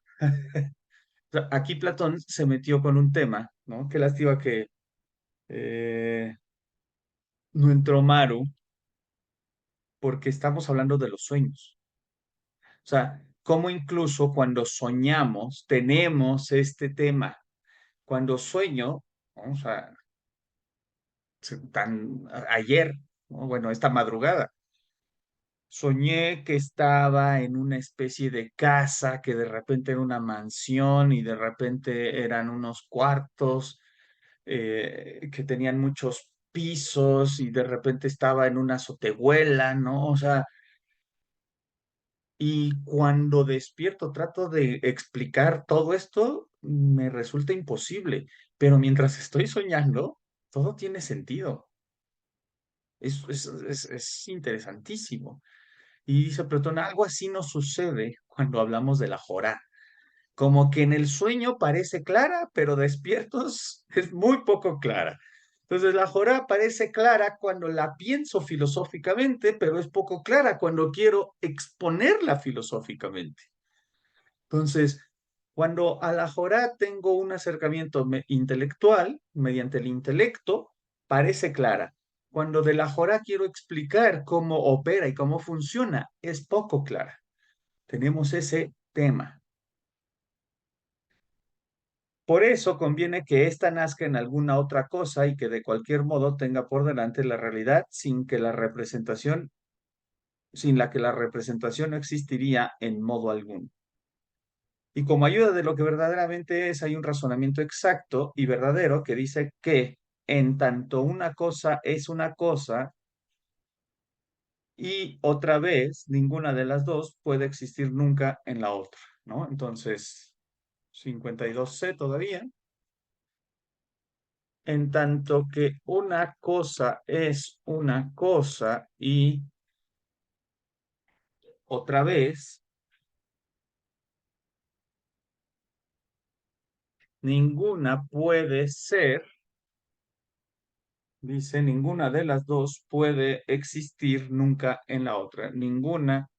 aquí Platón se metió con un tema, ¿no? Qué lástima que eh, no entró Maru, porque estamos hablando de los sueños. O sea, cómo incluso cuando soñamos tenemos este tema. Cuando sueño, ¿no? O sea, ayer, ¿no? Bueno, esta madrugada, soñé que estaba en una especie de casa, que de repente era una mansión y de repente eran unos cuartos que tenían muchos pisos y de repente estaba en una azotehuela, ¿no? O sea, y cuando despierto trato de explicar todo esto, me resulta imposible, pero mientras estoy soñando, todo tiene sentido. Es interesantísimo. Y dice Platón, algo así nos sucede cuando hablamos de la Jorá. Como que en el sueño parece clara, pero despiertos es muy poco clara. Entonces la Jorá parece clara cuando la pienso filosóficamente, pero es poco clara cuando quiero exponerla filosóficamente. Entonces, cuando a la Jorá tengo un acercamiento intelectual, mediante el intelecto, parece clara. Cuando de la Jorá quiero explicar cómo opera y cómo funciona, es poco clara. Tenemos ese tema. Por eso conviene que ésta nazca en alguna otra cosa y que de cualquier modo tenga por delante la realidad sin la que la representación no existiría en modo alguno. Y como ayuda de lo que verdaderamente es, hay un razonamiento exacto y verdadero que dice que en tanto una cosa es una cosa y otra vez ninguna de las dos puede existir nunca en la otra, ¿no? Entonces, 52C todavía. En tanto que una cosa es una cosa y otra vez ninguna puede ser, dice, ninguna de las dos puede existir nunca en la otra. Ninguna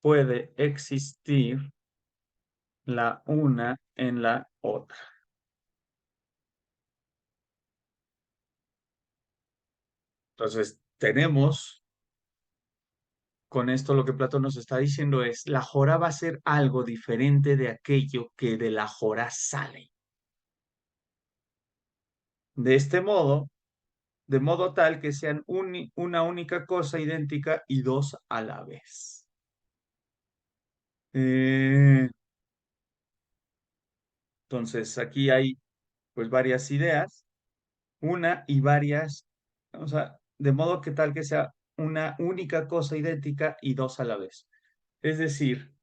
puede existir la una en la otra. Entonces, tenemos con esto lo que Platón nos está diciendo es, la jora va a ser algo diferente de aquello que de la jora sale. De este modo, de modo tal que sean una única cosa idéntica y dos a la vez. Eh, entonces, aquí hay pues varias ideas, una y varias, o sea, de modo que tal que sea una única cosa idéntica y dos a la vez. Es decir,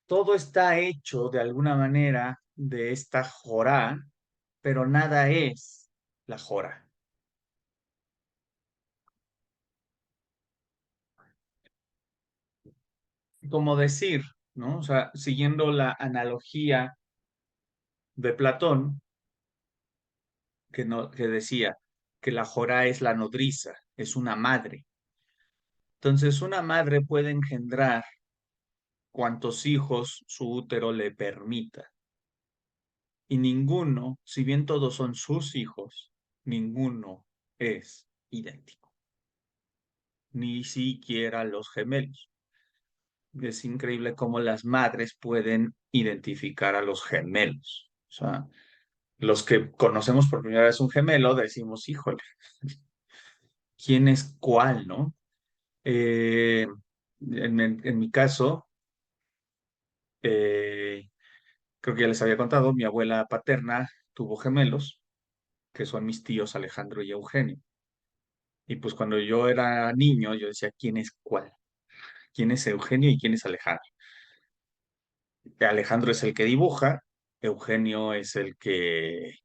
todo está hecho de alguna manera de esta jorá, pero nada es la jorá. Como decir, ¿no? O sea, siguiendo la analogía de Platón, que, no, que decía que la jorá es la nodriza, es una madre. Entonces, una madre puede engendrar cuantos hijos su útero le permita. Y ninguno, si bien todos son sus hijos, ninguno es idéntico, ni siquiera los gemelos. Es increíble cómo las madres pueden identificar a los gemelos. O sea, los que conocemos por primera vez un gemelo, decimos, híjole, ¿quién es cuál, no? Eh, en mi caso, eh, creo que ya les había contado, mi abuela paterna tuvo gemelos, que son mis tíos Alejandro y Eugenio. Y pues cuando yo era niño, yo decía, ¿quién es cuál? ¿Quién es Eugenio y quién es Alejandro? Alejandro es el que dibuja, Eugenio es el que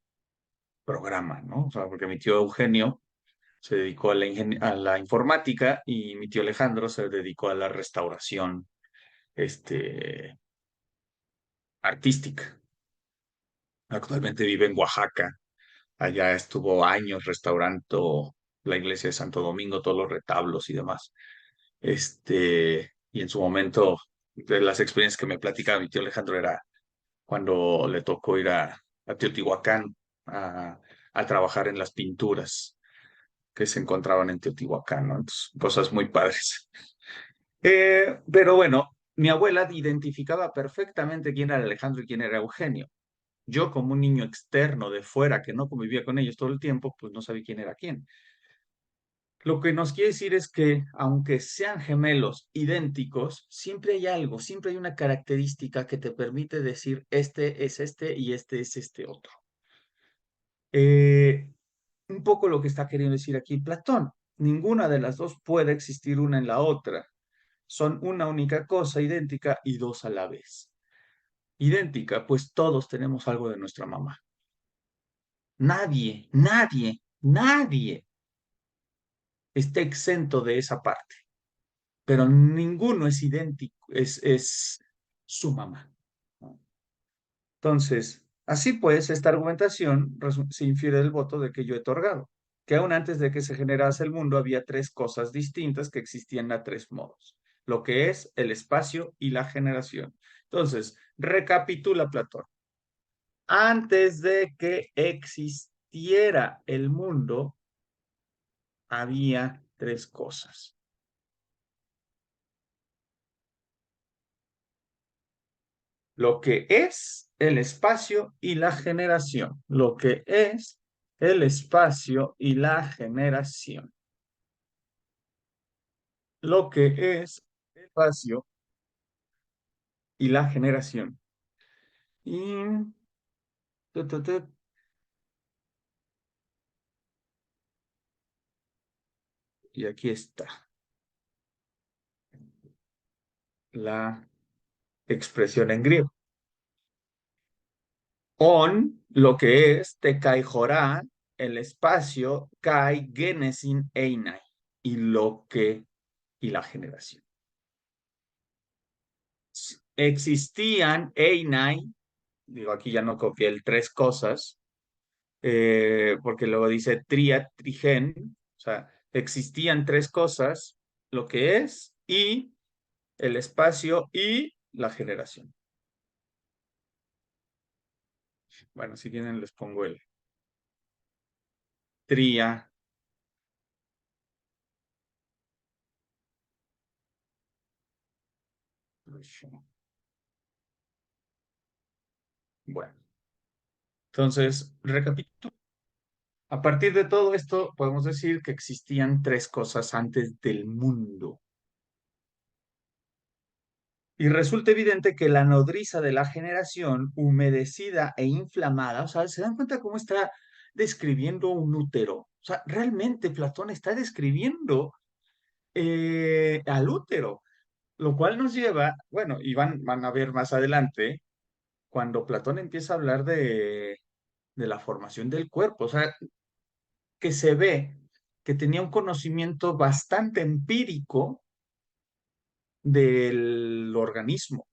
programa, ¿no? O sea, porque mi tío Eugenio se dedicó a a la informática y mi tío Alejandro se dedicó a la restauración, este, artística. Actualmente vive en Oaxaca. Allá estuvo años restaurando la iglesia de Santo Domingo, todos los retablos y demás. Y en su momento, de las experiencias que me platicaba mi tío Alejandro era cuando le tocó ir a Teotihuacán a trabajar en las pinturas que se encontraban en Teotihuacán, ¿no? Entonces, cosas muy padres. Pero bueno, mi abuela identificaba perfectamente quién era Alejandro y quién era Eugenio. Yo, como un niño externo de fuera que no convivía con ellos todo el tiempo, pues no sabía quién era quién. Lo que nos quiere decir es que, aunque sean gemelos idénticos, siempre hay algo, siempre hay una característica que te permite decir este es este y este es este otro. Eh, un poco lo que está queriendo decir aquí Platón. Ninguna de las dos puede existir una en la otra. Son una única cosa idéntica y dos a la vez. Idéntica, pues todos tenemos algo de nuestra mamá. Nadie, nadie, nadie está exento de esa parte, pero ninguno es idéntico, es su mamá, ¿no? Entonces, así pues, esta argumentación se infiere del voto de que yo he otorgado, que aún antes de que se generase el mundo había tres cosas distintas que existían a tres modos, lo que es el espacio y la generación. Entonces, recapitula Platón. Antes de que existiera el mundo, había tres cosas. Lo que es el espacio y la generación. Lo que es el espacio y la generación. Lo que es el espacio y la generación. Y, tu, tu, tu, y aquí está la expresión en griego. On, lo que es, te kai jorá, el espacio, kai genesin einai. Y lo que, y la generación. Existían einai, digo, aquí ya no copié el tres cosas, porque luego dice tria, trigen, o sea, existían tres cosas, lo que es, y el espacio y la generación. Bueno, si quieren les pongo el tria. Bueno, entonces, recapitulo. A partir de todo esto, podemos decir que existían tres cosas antes del mundo. Y resulta evidente que la nodriza de la generación, humedecida e inflamada, o sea, ¿se dan cuenta cómo está describiendo un útero? O sea, realmente Platón está describiendo al útero, lo cual nos lleva, bueno, y van a ver más adelante, cuando Platón empieza a hablar de la formación del cuerpo, o sea, que se ve que tenía un conocimiento bastante empírico del organismo.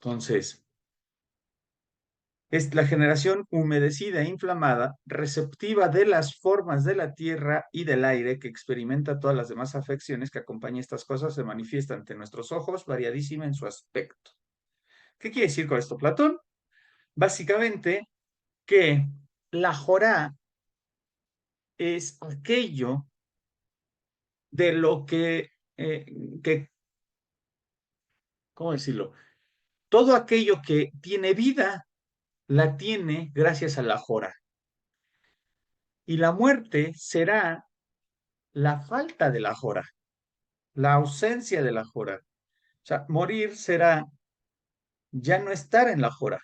Entonces, es la generación humedecida e inflamada, receptiva de las formas de la tierra y del aire, que experimenta todas las demás afecciones que acompañan estas cosas, se manifiesta ante nuestros ojos, variadísima en su aspecto. ¿Qué quiere decir con esto, Platón? Básicamente que la jorá es aquello de lo eh, que, ¿cómo decirlo? Todo aquello que tiene vida la tiene gracias a la jorá. Y la muerte será la falta de la jorá, la ausencia de la jorá. O sea, morir será ya no estar en la jorá.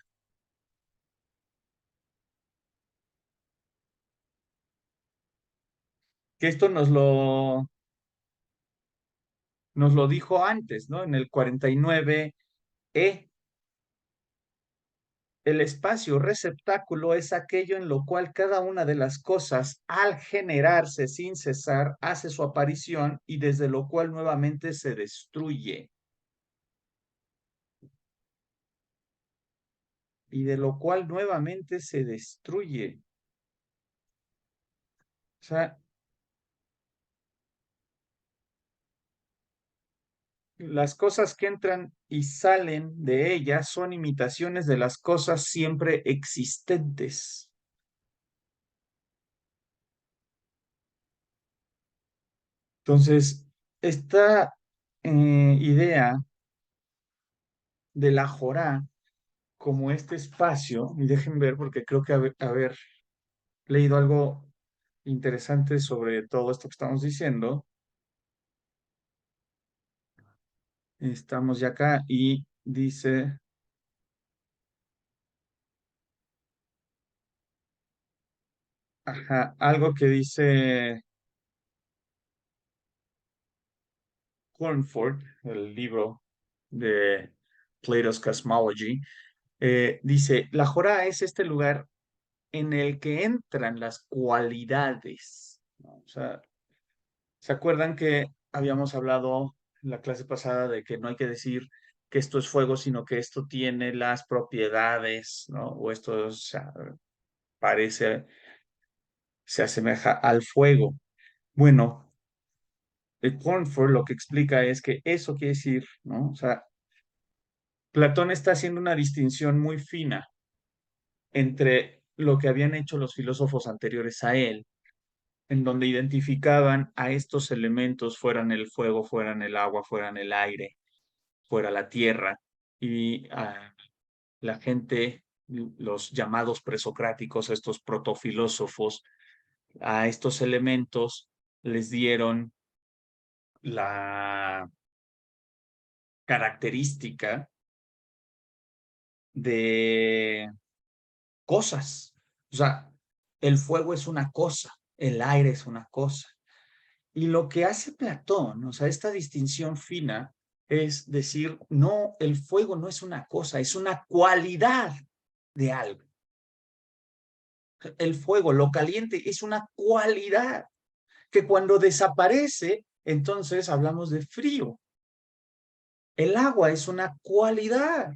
Que esto nos lo dijo antes, ¿no? En el 49E, el espacio receptáculo es aquello en lo cual cada una de las cosas, al generarse sin cesar, hace su aparición y desde lo cual nuevamente se destruye. Y de lo cual nuevamente se destruye. O sea, las cosas que entran y salen de ella son imitaciones de las cosas siempre existentes. Entonces, esta idea de la Jorá como este espacio, y dejen ver porque creo que haber leído algo interesante sobre todo esto que estamos diciendo. Estamos ya acá y dice, ajá, algo que dice Cornford, el libro de Plato's Cosmology, dice, la Jorá es este lugar en el que entran las cualidades, ¿no? O sea, ¿se acuerdan que habíamos hablado en la clase pasada de que no hay que decir que esto es fuego, sino que esto tiene las propiedades, ¿no? O esto, o sea, parece, se asemeja al fuego. Bueno, el Cornford lo que explica es que eso quiere decir, ¿no? O sea, Platón está haciendo una distinción muy fina entre lo que habían hecho los filósofos anteriores a él, en donde identificaban a estos elementos, fueran el fuego, fueran el agua, fueran el aire, fuera la tierra, y a la gente, los llamados presocráticos, estos protofilósofos, a estos elementos les dieron la característica de cosas. O sea, el fuego es una cosa, el aire es una cosa. Y lo que hace Platón, o sea, esta distinción fina, es decir, no, el fuego no es una cosa, es una cualidad de algo. El fuego, lo caliente, es una cualidad que cuando desaparece, entonces hablamos de frío. El agua es una cualidad,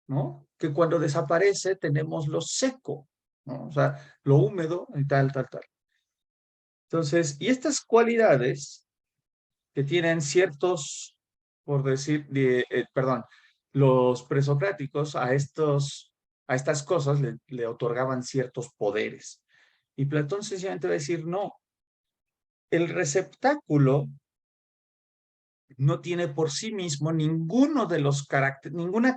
¿no? Que cuando desaparece tenemos lo seco, ¿no? O sea, lo húmedo y tal, tal, tal. Entonces, y estas cualidades que tienen ciertos, por decir, perdón, los presocráticos a estas cosas le otorgaban ciertos poderes. Y Platón sencillamente va a decir, no, el receptáculo no tiene por sí mismo ninguna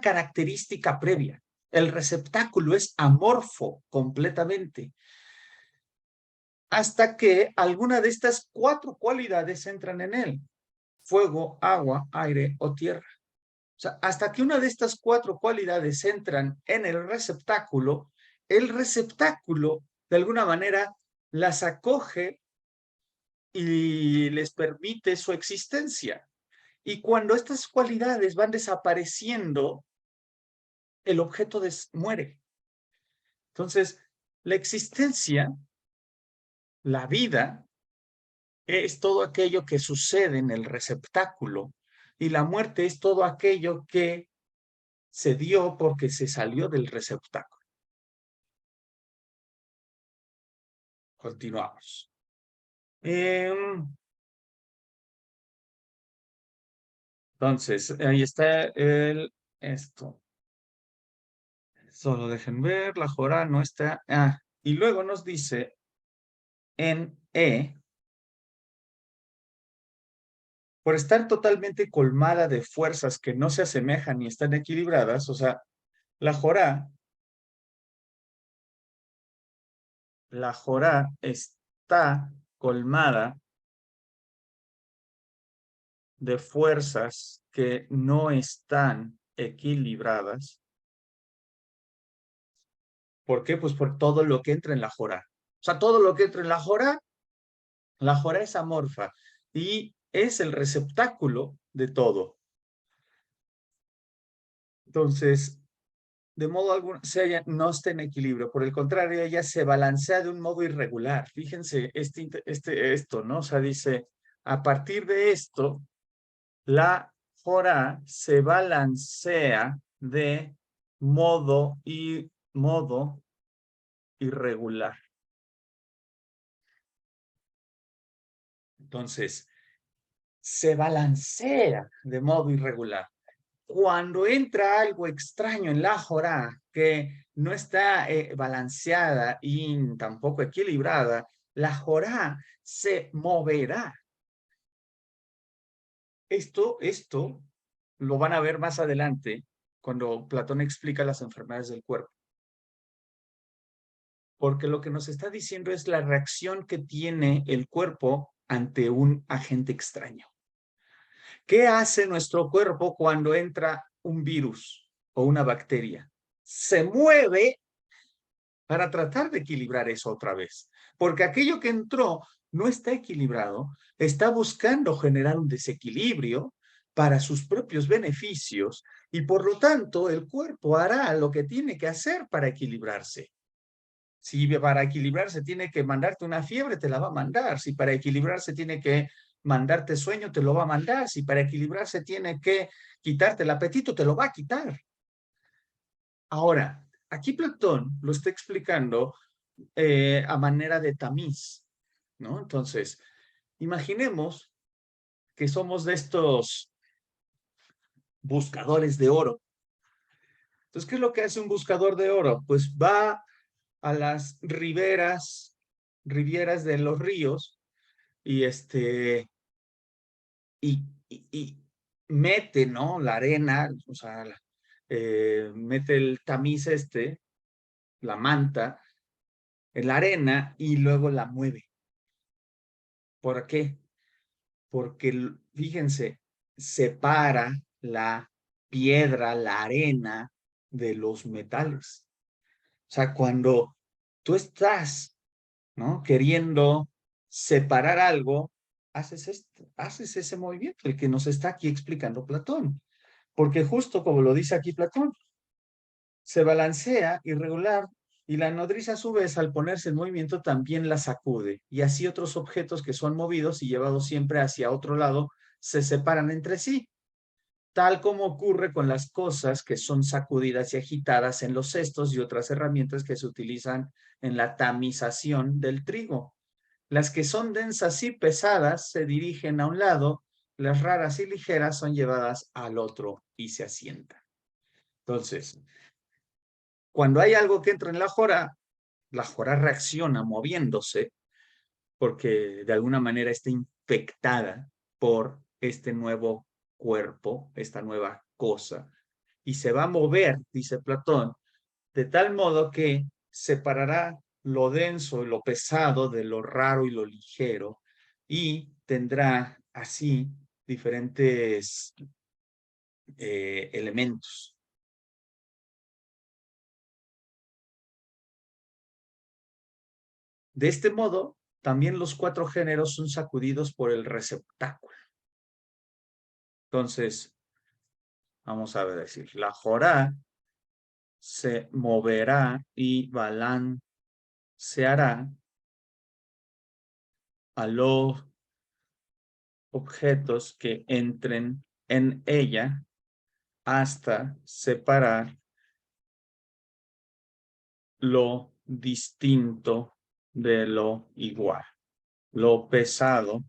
característica previa. El receptáculo es amorfo completamente, hasta que alguna de estas cuatro cualidades entran en él: fuego, agua, aire o tierra. O sea, hasta que una de estas cuatro cualidades entran en el receptáculo de alguna manera las acoge y les permite su existencia. Y cuando estas cualidades van desapareciendo, el objeto muere. Entonces, la existencia, la vida, es todo aquello que sucede en el receptáculo y la muerte es todo aquello que se dio porque se salió del receptáculo. Continuamos. Entonces, ahí está esto. Solo dejen ver, la Jorá no está. Y luego nos dice en por estar totalmente colmada de fuerzas que no se asemejan ni están equilibradas, o sea, la Jorá, la Jorá está colmada de fuerzas que no están equilibradas. ¿Por qué? Pues por todo lo que entra en la Jorá. O sea, todo lo que entra en la Jorá es amorfa y es el receptáculo de todo. Entonces, de modo alguno no está en equilibrio. Por el contrario, ella se balancea de un modo irregular. Fíjense esto, ¿no? O sea, dice, a partir de esto, la Jorá se balancea de modo irregular. Entonces, se balancea de modo irregular. Cuando entra algo extraño en la Jorá que no está balanceada y tampoco equilibrada, la Jorá se moverá. Esto lo van a ver más adelante cuando Platón explica las enfermedades del cuerpo. Porque lo que nos está diciendo es la reacción que tiene el cuerpo ante un agente extraño. ¿Qué hace nuestro cuerpo cuando entra un virus o una bacteria? Se mueve para tratar de equilibrar eso otra vez. Porque aquello que entró no está equilibrado, está buscando generar un desequilibrio para sus propios beneficios y por lo tanto el cuerpo hará lo que tiene que hacer para equilibrarse. Si para equilibrarse tiene que mandarte una fiebre, te la va a mandar. Si para equilibrarse tiene que mandarte sueño, te lo va a mandar. Si para equilibrarse tiene que quitarte el apetito, te lo va a quitar. Ahora, aquí Platón lo está explicando a manera de tamiz, ¿no? Entonces, imaginemos que somos de estos buscadores de oro. Entonces, ¿qué es lo que hace un buscador de oro? Pues va a las rivieras de los ríos y y mete, ¿no? La arena, o sea, mete el tamiz la manta, en la arena y luego la mueve. ¿Por qué? Porque, fíjense, separa la piedra, la arena de los metales. O sea, cuando tú estás, ¿no? Queriendo separar algo, haces ese movimiento, el que nos está aquí explicando Platón. Porque justo como lo dice aquí Platón, se balancea irregular y la nodriza a su vez al ponerse en movimiento también la sacude y así otros objetos que son movidos y llevados siempre hacia otro lado se separan entre sí, tal como ocurre con las cosas que son sacudidas y agitadas en los cestos y otras herramientas que se utilizan en la tamización del trigo. Las que son densas y pesadas se dirigen a un lado, las raras y ligeras son llevadas al otro y se asientan. Entonces, cuando hay algo que entra en la jora reacciona moviéndose porque de alguna manera está infectada por este nuevo cuerpo, esta nueva cosa, y se va a mover, dice Platón, de tal modo que separará lo denso y lo pesado de lo raro y lo ligero, y tendrá así diferentes elementos. De este modo, también los cuatro géneros son sacudidos por el receptáculo. Entonces, vamos a ver decir, la jorá se moverá y balanceará a los objetos que entren en ella hasta separar lo distinto de lo igual, lo pesado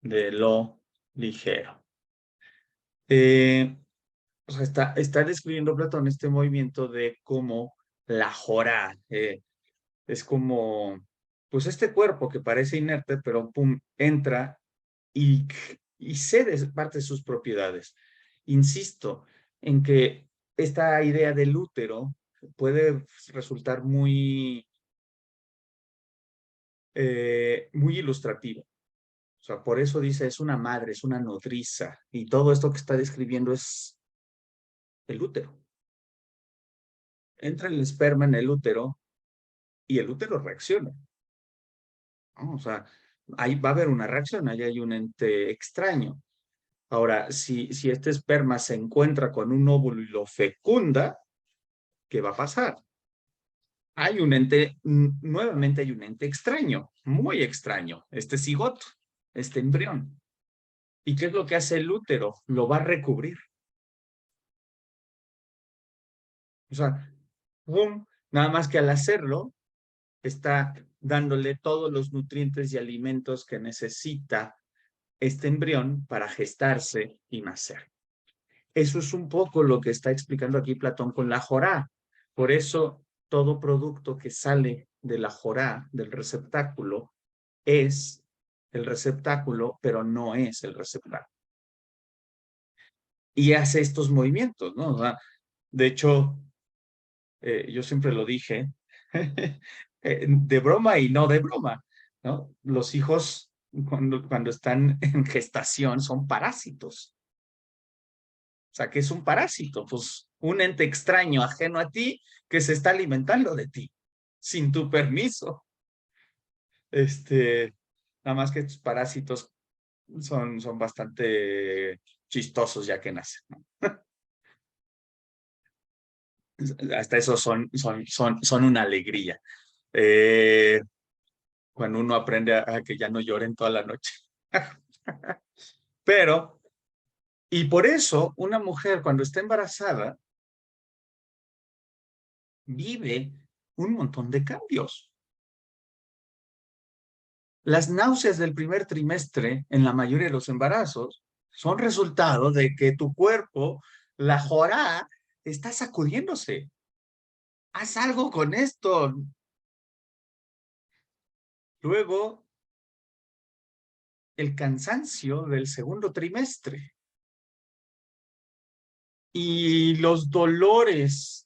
de lo ligero. O sea, está describiendo Platón este movimiento de cómo la jorá es como, pues este cuerpo que parece inerte, pero pum, entra y, y cede parte de sus propiedades. Insisto en que esta idea del útero puede resultar muy ilustrativa. O sea, por eso dice, es una madre, es una nodriza, y todo esto que está describiendo es el útero. Entra el esperma en el útero y el útero reacciona, ¿no? O sea, ahí va a haber una reacción, ahí hay un ente extraño. Ahora, si este esperma se encuentra con un óvulo y lo fecunda, ¿qué va a pasar? Nuevamente hay un ente extraño, muy extraño, este cigoto, este embrión. ¿Y qué es lo que hace el útero? Lo va a recubrir. O sea, ¡pum! Nada más que al hacerlo, está dándole todos los nutrientes y alimentos que necesita este embrión para gestarse y nacer. Eso es un poco lo que está explicando aquí Platón con la jorá. Por eso, todo producto que sale de la jorá, del receptáculo, es el receptáculo, pero no es el receptáculo. Y hace estos movimientos, ¿no? O sea, de hecho, yo siempre lo dije, de broma y no de broma, ¿no? Los hijos, cuando están en gestación, son parásitos. O sea, ¿qué es un parásito? Pues un ente extraño, ajeno a ti, que se está alimentando de ti, sin tu permiso. Este, nada más que estos parásitos son bastante chistosos ya que nacen, ¿no? Hasta eso son una alegría. Eh, Cuando uno aprende a que ya no lloren toda la noche. Pero, y por eso una mujer cuando está embarazada vive un montón de cambios. Las náuseas del primer trimestre en la mayoría de los embarazos son resultado de que tu cuerpo, la jorá, está sacudiéndose. Haz algo con esto. Luego, el cansancio del segundo trimestre y los dolores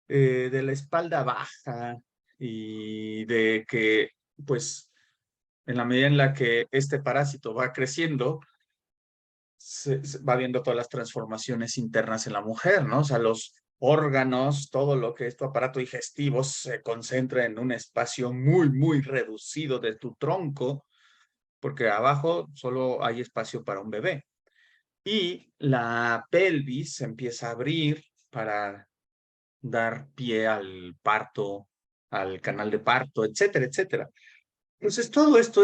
de la espalda baja y de que, pues, en la medida en la que este parásito va creciendo, se va viendo todas las transformaciones internas en la mujer, ¿no? O sea, los órganos, todo lo que es tu aparato digestivo se concentra en un espacio muy, muy reducido de tu tronco, porque abajo solo hay espacio para un bebé. Y la pelvis se empieza a abrir para dar pie al parto, al canal de parto, etcétera, etcétera. Entonces, todo esto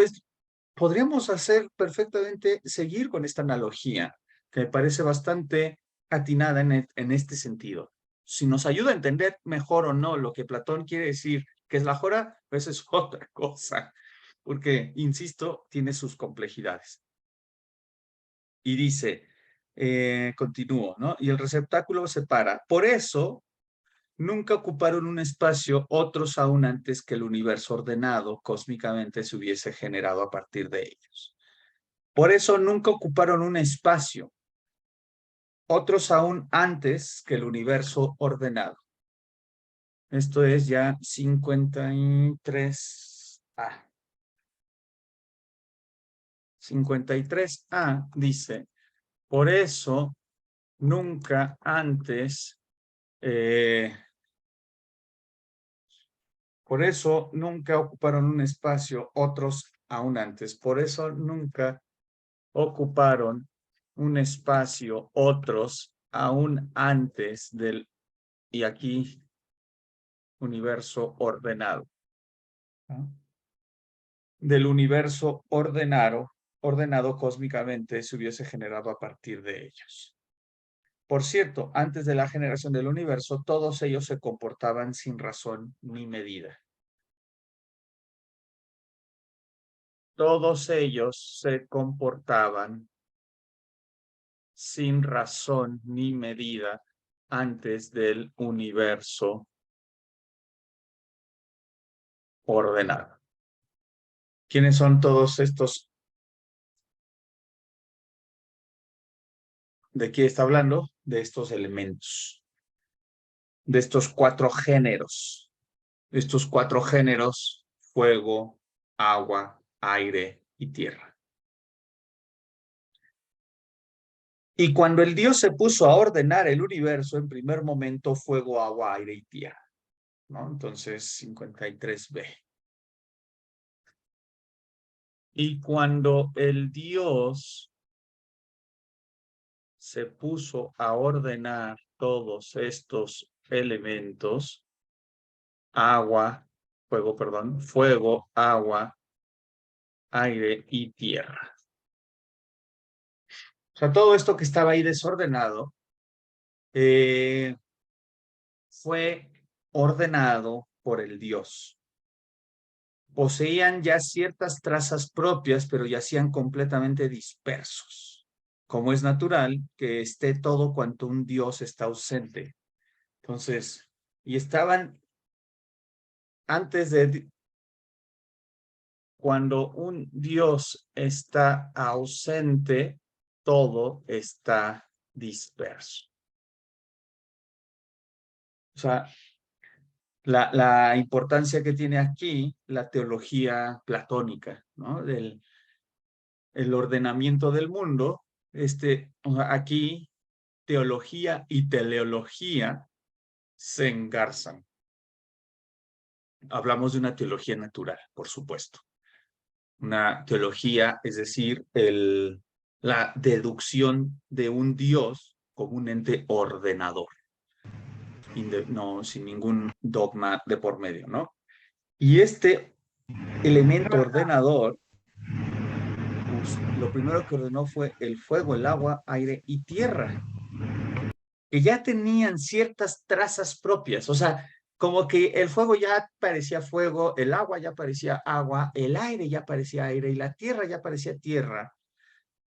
podríamos hacer perfectamente, seguir con esta analogía, que me parece bastante atinada en este sentido. Si nos ayuda a entender mejor o no lo que Platón quiere decir que es la jora, pues es otra cosa, porque, insisto, tiene sus complejidades. Y dice, continúo, ¿no? Y el receptáculo se para. Por eso, nunca ocuparon un espacio otros aún antes que el universo ordenado cósmicamente se hubiese generado a partir de ellos. Por eso nunca ocuparon un espacio otros aún antes que el universo ordenado. Esto es ya 53A. 53A dice, por eso nunca antes eh, por eso nunca ocuparon un espacio otros aún antes. Por eso nunca ocuparon un espacio otros aún antes del, y aquí, universo ordenado. ¿No? Del universo ordenado cósmicamente se hubiese generado a partir de ellos. Por cierto, antes de la generación del universo, todos ellos se comportaban sin razón ni medida. Todos ellos se comportaban sin razón ni medida antes del universo ordenado. ¿Quiénes son todos estos? ¿De qué está hablando? De estos elementos, de estos cuatro géneros. Estos cuatro géneros, fuego, agua, aire y tierra. Y cuando el Dios se puso a ordenar el universo, en primer momento, fuego, agua, aire y tierra. ¿No? Entonces, 53b. Y cuando el Dios se puso a ordenar todos estos elementos, fuego, agua, aire y tierra. O sea, todo esto que estaba ahí desordenado eh, fue ordenado por el Dios. Poseían ya ciertas trazas propias, pero yacían completamente dispersos, como es natural que esté todo cuanto un Dios está ausente. Entonces, y estaban antes de cuando un Dios está ausente, todo está disperso. O sea, la importancia que tiene aquí la teología platónica, ¿no? El ordenamiento del mundo. O sea, aquí teología y teleología se engarzan. Hablamos de una teología natural, por supuesto. Una teología, es decir, la deducción de un Dios como un ente ordenador, no, sin ningún dogma de por medio, ¿no? Y este elemento ordenador, pues, lo primero que ordenó fue el fuego, el agua, aire y tierra, que ya tenían ciertas trazas propias, o sea, como que el fuego ya parecía fuego, el agua ya parecía agua, el aire ya parecía aire y la tierra ya parecía tierra,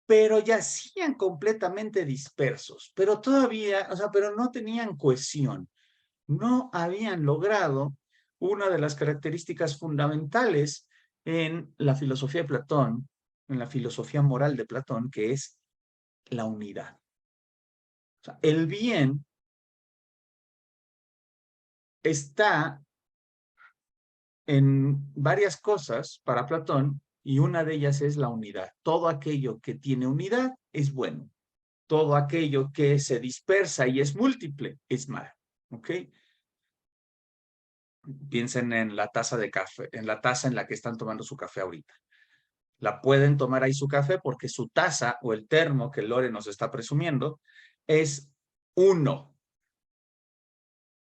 pero yacían completamente dispersos, pero todavía, o sea, pero no tenían cohesión, no habían logrado una de las características fundamentales en la filosofía de Platón, en la filosofía moral de Platón, que es la unidad. O sea, el bien está en varias cosas para Platón y una de ellas es la unidad. Todo aquello que tiene unidad es bueno. Todo aquello que se dispersa y es múltiple es malo. ¿Ok? Piensen en la taza de café, en la taza en la que están tomando su café ahorita. La pueden tomar ahí su café porque su taza o el termo que Lore nos está presumiendo es uno.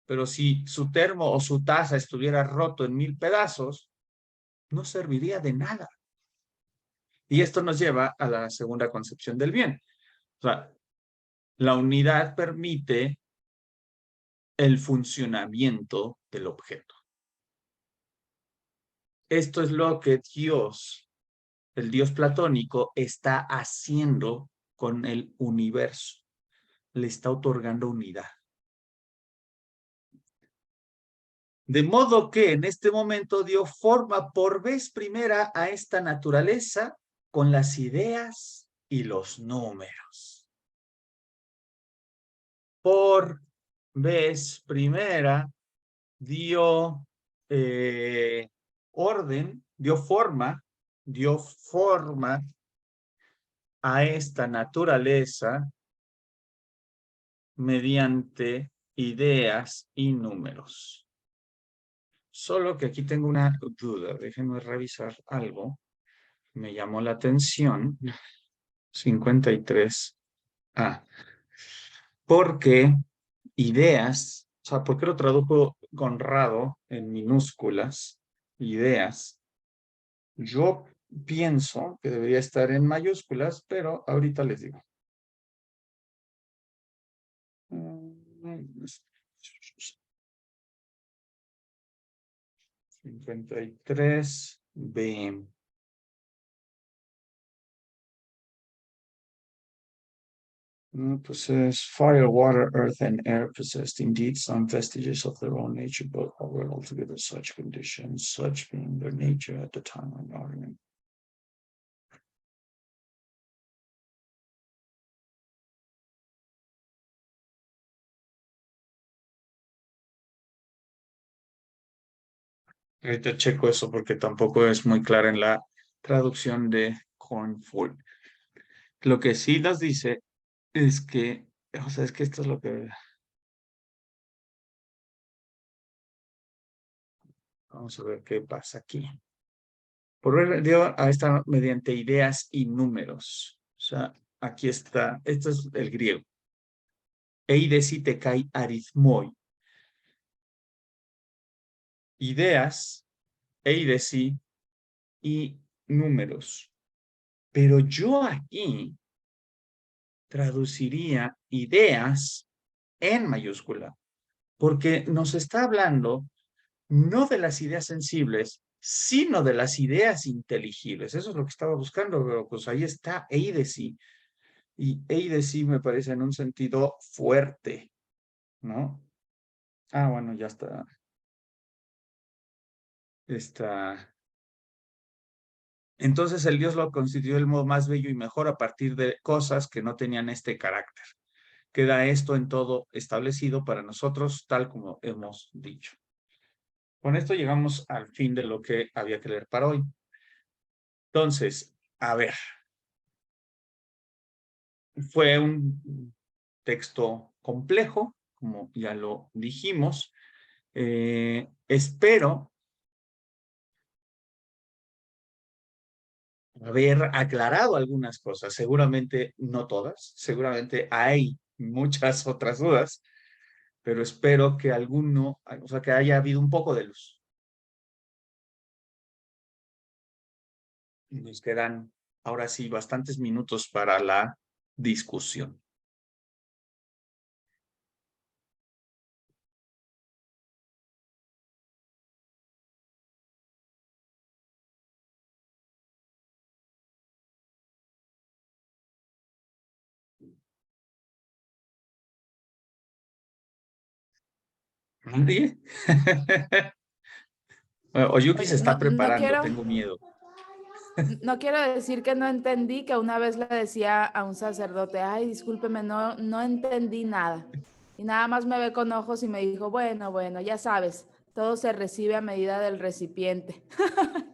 Pero si su termo o su taza estuviera roto en 1000 pedazos, no serviría de nada. Y esto nos lleva a la segunda concepción del bien. O sea, la unidad permite el funcionamiento del objeto. Esto es lo que Dios, el Dios platónico, está haciendo con el universo. Le está otorgando unidad. De modo que en este momento dio forma por vez primera a esta naturaleza con las ideas y los números. Por vez primera dio orden, dio forma a esta naturaleza mediante ideas y números. Solo que aquí tengo una duda, déjenme revisar algo. Me llamó la atención. 53. Porque ideas, o sea, ¿por qué lo tradujo Conrado en minúsculas? Ideas. Yo pienso que debería estar en mayúsculas, pero ahorita les digo. 53B. Possess fire, water, earth, and air possessed indeed some vestiges of their own nature, but are altogether such conditions, such being their nature at the time of argument. Ahorita checo eso porque tampoco es muy clara en la traducción de Cornful. Lo que sí nos dice es que, o sea, es que esto es lo que... Vamos a ver qué pasa aquí. Por medio a esta mediante ideas y números. O sea, aquí está, esto es el griego. Eidesite kai arithmoi. ideas, eidesi y números. Pero yo aquí traduciría ideas en mayúscula, porque nos está hablando no de las ideas sensibles, sino de las ideas inteligibles. Eso es lo que estaba buscando, pero pues ahí está eidesi. Y eidesi me parece en un sentido fuerte, ¿no? Ah, bueno, ya está. Está. Entonces el Dios lo constituyó el modo más bello y mejor a partir de cosas que no tenían este carácter. Queda esto en todo establecido para nosotros, tal como hemos dicho. Con esto llegamos al fin de lo que había que leer para hoy. Entonces, a ver, fue un texto complejo, como ya lo dijimos. Espero haber aclarado algunas cosas, seguramente no todas, seguramente hay muchas otras dudas, pero espero que alguno, o sea, que haya habido un poco de luz. Nos quedan ahora sí bastantes minutos para la discusión. ¿Nadie? Oyuki se Oye, está no preparando, quiero, tengo miedo. no quiero decir que no entendí, que una vez le decía a un sacerdote, ay, discúlpeme, no entendí nada. Y nada más me ve con ojos y me dijo, bueno, ya sabes, todo se recibe a medida del recipiente.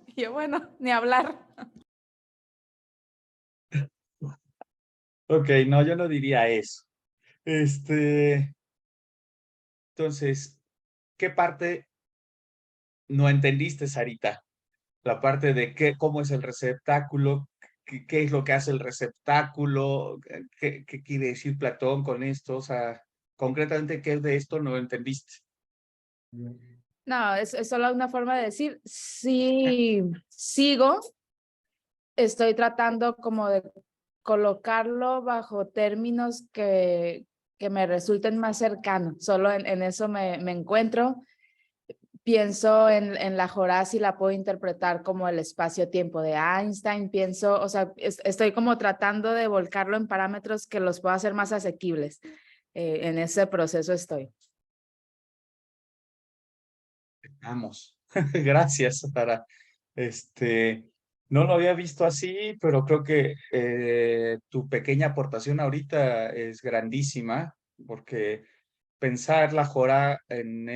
Y yo, bueno, ni hablar. Ok, no, yo no diría eso. Este, entonces, ¿qué parte no entendiste, Sarita? La parte de qué, cómo es el receptáculo, qué es lo que hace el receptáculo, qué quiere decir Platón con esto, o sea, concretamente qué de esto no entendiste. No, es solo una forma de decir, sí, sigo, estoy tratando como de colocarlo bajo términos que me resulten más cercanos. Solo en eso me encuentro. Pienso en la Jorás y la puedo interpretar como el espacio-tiempo de Einstein. Pienso, o sea, estoy como tratando de volcarlo en parámetros que los pueda hacer más asequibles. En ese proceso estoy. Vamos, gracias, Sara. No lo había visto así, pero creo que tu pequeña aportación ahorita es grandísima, porque pensar la Jorá en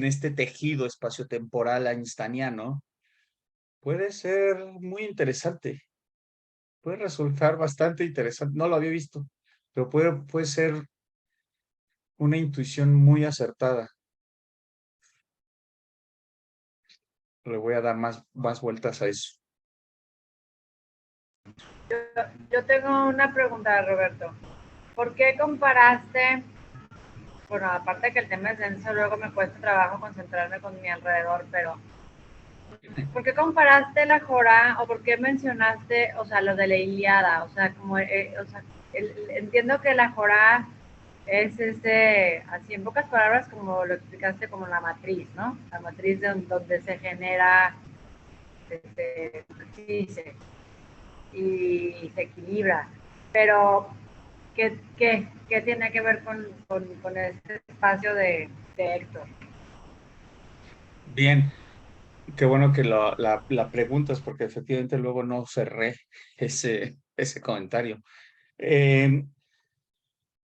este tejido espaciotemporal einsteiniano puede ser muy interesante, puede resultar bastante interesante. No lo había visto, pero puede ser una intuición muy acertada. Le voy a dar más vueltas a eso. Yo tengo una pregunta, Roberto. ¿Por qué comparaste, bueno, aparte de que el tema es denso, luego me cuesta trabajo concentrarme con mi alrededor, pero ¿por qué comparaste la Jorá o por qué mencionaste, o sea, lo de la Ilíada? O sea, como, o sea, entiendo que la Jorá es así en pocas palabras, como lo explicaste, como la matriz, ¿no? La matriz donde se genera, dice, y se equilibra. Pero, ¿qué tiene que ver con este espacio de Héctor? Bien, qué bueno que la preguntas porque efectivamente luego no cerré ese comentario. Eh,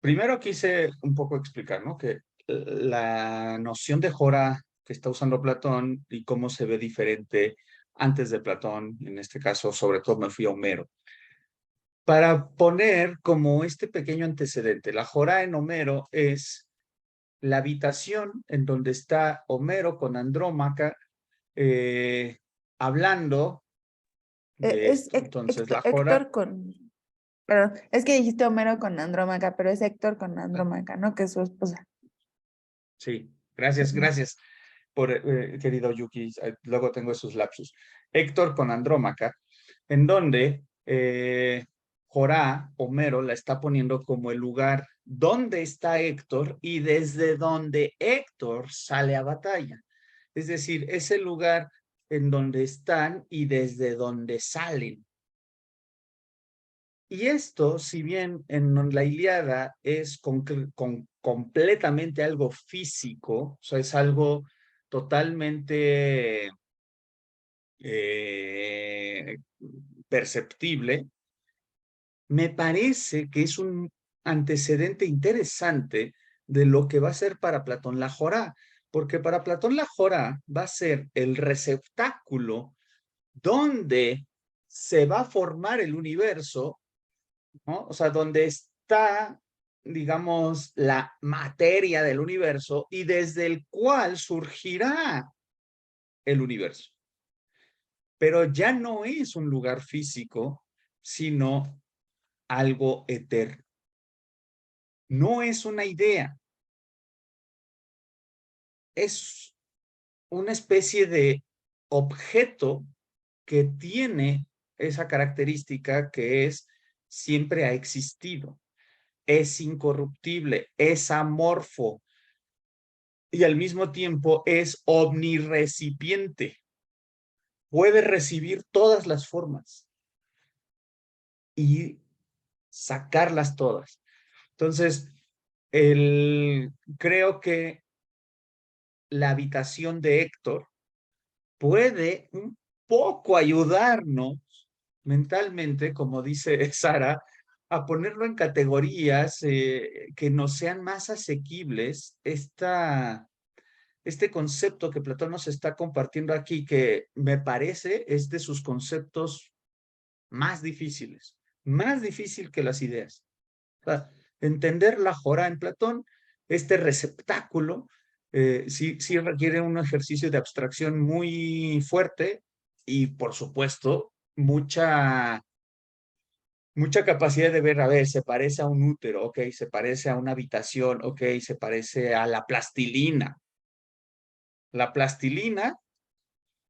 Primero quise un poco explicar, ¿no? Que la noción de Jora que está usando Platón y cómo se ve diferente antes de Platón, en este caso, sobre todo me fui a Homero, para poner como este pequeño antecedente. La Jora en Homero es la habitación en donde está Homero con Andrómaca eh, hablando de Es esto. Entonces, la Jora, Héctor con, perdón, es que dijiste Homero con Andrómaca, pero es Héctor con Andrómaca, ¿no? Que es su esposa. sí. Gracias, gracias por, querido Yuki. Luego tengo esos lapsus. Héctor con Andrómaca, en donde Jorá, Homero, la está poniendo como el lugar donde está Héctor y desde donde Héctor sale a batalla. Es decir, es el lugar en donde están y desde donde salen. Y esto, si bien en la Ilíada es completamente algo físico, o sea, es algo totalmente eh, perceptible, me parece que es un antecedente interesante de lo que va a ser para Platón la Jorá, porque para Platón la Jorá va a ser el receptáculo donde se va a formar el universo, ¿no? O sea, donde está, digamos, la materia del universo y desde el cual surgirá el universo. Pero ya no es un lugar físico, sino algo eterno. No es una idea, es una especie de objeto que tiene esa característica que es siempre ha existido, es incorruptible, es amorfo y al mismo tiempo es omnirecipiente. Puede recibir todas las formas y sacarlas todas. Entonces, creo que la habitación de Héctor puede un poco ayudarnos mentalmente, como dice Sara, a ponerlo en categorías que nos sean más asequibles. Este concepto que Platón nos está compartiendo aquí, que me parece es de sus conceptos más difícil que las ideas. O sea, entender la Jorá en Platón, este receptáculo, sí requiere un ejercicio de abstracción muy fuerte y, por supuesto, mucha capacidad de ver, a ver, se parece a un útero, ok, se parece a una habitación, ok, se parece a la plastilina. La plastilina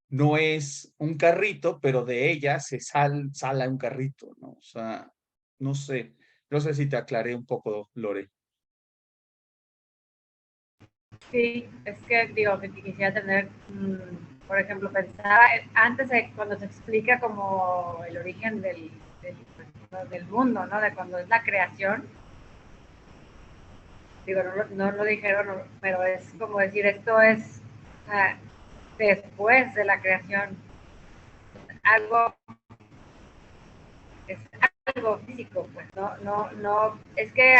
no es un carrito, pero de ella se sala un carrito, ¿no? O sea, no sé, no sé si te aclaré un poco, Lore. Sí, es que digo que quisiera tener, por ejemplo, pensaba antes de cuando se explica como el origen del mundo, ¿no? De cuando es la creación. Digo, no lo dijeron, pero es como decir, esto es después de la creación, algo, es algo físico, pues, no, es que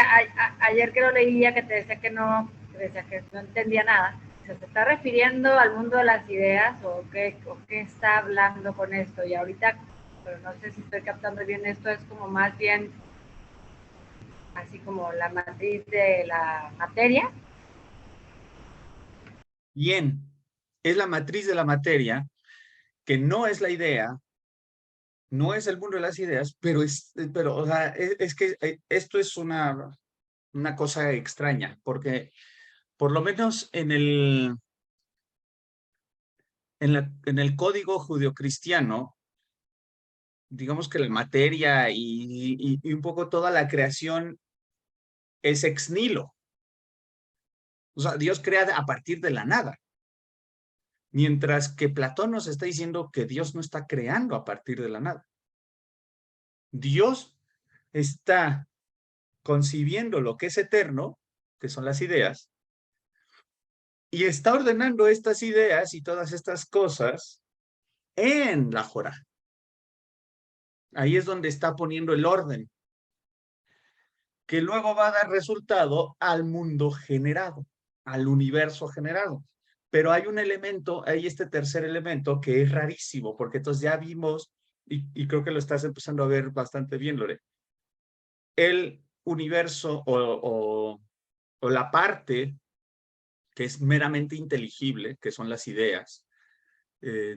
ayer que lo leía que te decía que no entendía nada, ¿se está refiriendo al mundo de las ideas o qué está hablando con esto? Y ahorita, pero no sé si estoy captando bien esto, es como más bien así como la matriz de la materia. Bien, es la matriz de la materia, que no es la idea, no es el mundo de las ideas, pero o sea, es que esto es una cosa extraña, porque por lo menos en el código judeocristiano, digamos que la materia y un poco toda la creación es ex nihilo. O sea, Dios crea a partir de la nada. Mientras que Platón nos está diciendo que Dios no está creando a partir de la nada. Dios está concibiendo lo que es eterno, que son las ideas, y está ordenando estas ideas y todas estas cosas en la Jorá. Ahí es donde está poniendo el orden, que luego va a dar resultado al mundo generado, al universo generado. Pero hay un elemento, hay este tercer elemento que es rarísimo, porque entonces ya vimos, y creo que lo estás empezando a ver bastante bien, Lore, el universo o la parte que es meramente inteligible, que son las ideas,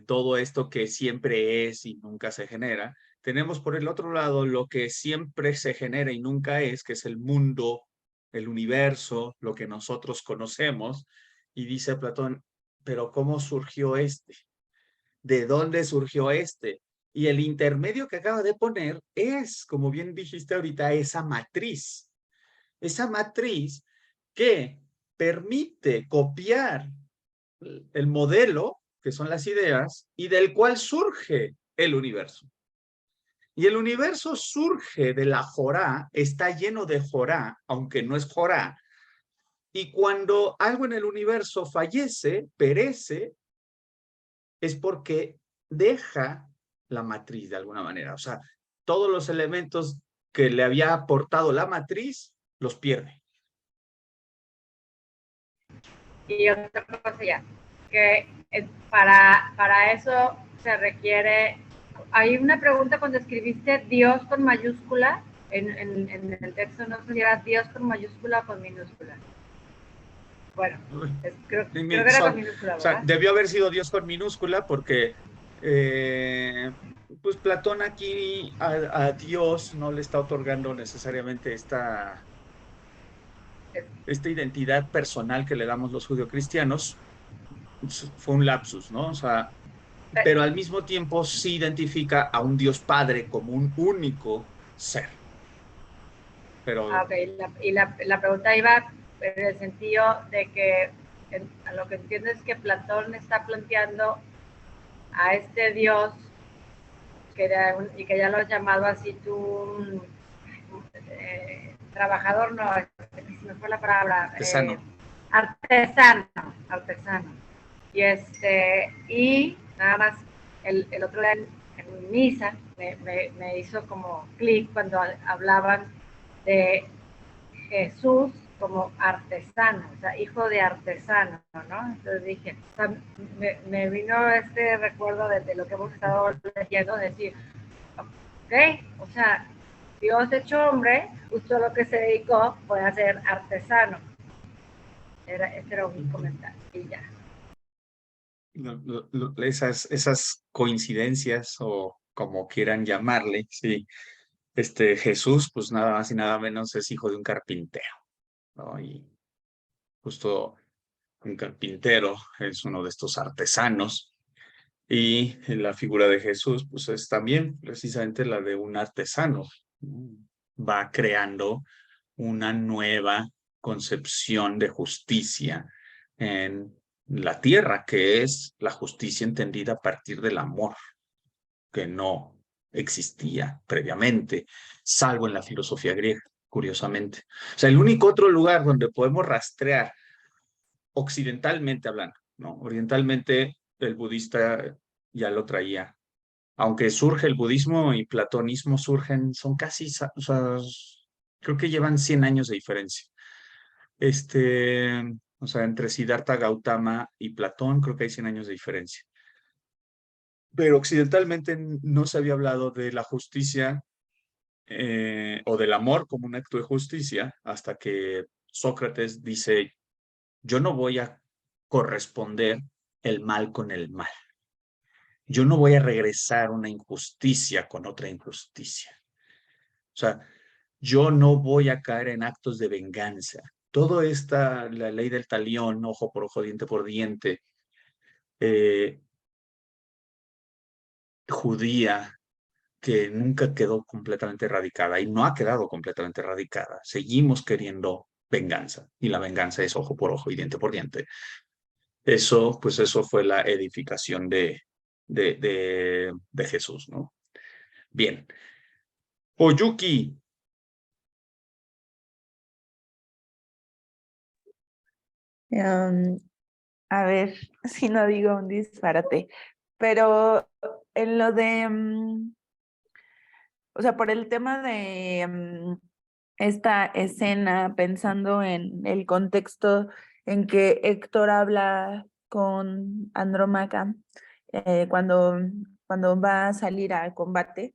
todo esto que siempre es y nunca se genera. Tenemos por el otro lado lo que siempre se genera y nunca es, que es el mundo, el universo, lo que nosotros conocemos, Y dice Platón, pero ¿cómo surgió este? ¿De dónde surgió este? Y el intermedio que acaba de poner es, como bien dijiste ahorita, esa matriz que permite copiar el modelo, que son las ideas, y del cual surge el universo. Y el universo surge de la Jorá, está lleno de Jorá, aunque no es Jorá. Y cuando algo en el universo fallece, perece, es porque deja la matriz de alguna manera. O sea, todos los elementos que le había aportado la matriz los pierde. Y otra cosa ya, que para eso se requiere, hay una pregunta cuando escribiste Dios con mayúscula, en el texto no sé si era Dios con mayúscula o con minúscula. Bueno, creo que era con minúscula, O sea, ¿verdad? debió haber sido Dios con minúscula porque pues Platón aquí a Dios no le está otorgando necesariamente esta identidad personal que le damos los judeocristianos. Fue un lapsus, ¿no? O sea, pero al mismo tiempo sí identifica a un Dios Padre como un único ser. Pero Ok, la pregunta iba en el sentido de que a lo que entiendo es que Platón está planteando a este Dios y que ya lo has llamado así tú, trabajador, no, se me fue la palabra, artesano. artesano. Y nada más, el otro día en misa me hizo como clic cuando hablaban de Jesús como artesano, o sea, hijo de artesano, ¿no? Entonces dije, o sea, me vino este recuerdo de lo que hemos estado leyendo, decir, ok, o sea, Dios hecho hombre, justo lo que se dedicó fue a ser artesano. Este era un comentario y ya. Esas coincidencias o como quieran llamarle, sí. Jesús, pues nada más y nada menos es hijo de un carpintero, ¿no? Y justo un carpintero es uno de estos artesanos. Y la figura de Jesús, pues es también precisamente la de un artesano. Va creando una nueva concepción de justicia en la tierra, que es la justicia entendida a partir del amor, que no existía previamente, salvo en la filosofía griega, curiosamente. O sea, el único otro lugar donde podemos rastrear occidentalmente hablando, ¿no? Orientalmente el budista ya lo traía. Aunque surge el budismo y platonismo surgen, son casi, o sea, creo que llevan 100 años de diferencia. O sea, entre Siddhartha Gautama y Platón, creo que hay 100 años de diferencia. Pero occidentalmente no se había hablado de la justicia o del amor como un acto de justicia hasta que Sócrates dice, yo no voy a corresponder el mal con el mal. Yo no voy a regresar una injusticia con otra injusticia. O sea, yo no voy a caer en actos de venganza. Todo esta, la ley del talión, ojo por ojo, diente por diente, judía, que nunca quedó completamente erradicada y no ha quedado completamente erradicada. Seguimos queriendo venganza y la venganza es ojo por ojo y diente por diente. Eso, pues eso fue la edificación de Jesús, ¿no? Bien. Oyuki. Um, a ver si no digo un disparate, pero en lo de, o sea, por el tema de esta escena, pensando en el contexto en que Héctor habla con Andrómaca cuando va a salir al combate,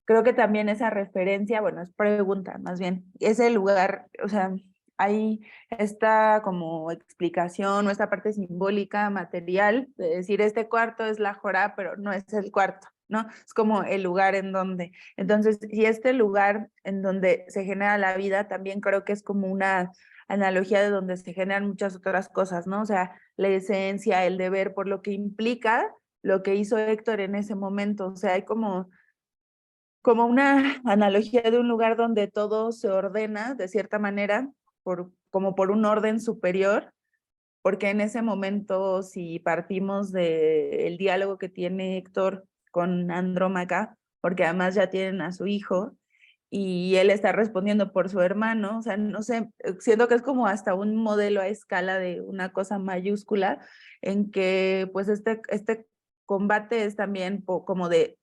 creo que también esa referencia, bueno, es pregunta más bien, ese lugar, o sea, hay esta como explicación o esta parte simbólica, material, de decir este cuarto es la Jorá, pero no es el cuarto. ¿no? Es como el lugar en donde. Entonces, si este lugar en donde se genera la vida, también creo que es como una analogía de donde se generan muchas otras cosas, ¿no? O sea, la esencia, el deber, por lo que implica lo que hizo Héctor en ese momento. O sea, hay como una analogía de un lugar donde todo se ordena de cierta manera, como por un orden superior, porque en ese momento, si partimos del diálogo que tiene Héctor con Andrómaca, porque además ya tienen a su hijo, y él está respondiendo por su hermano, o sea, no sé, siento que es como hasta un modelo a escala de una cosa mayúscula, en que pues este combate es también como de,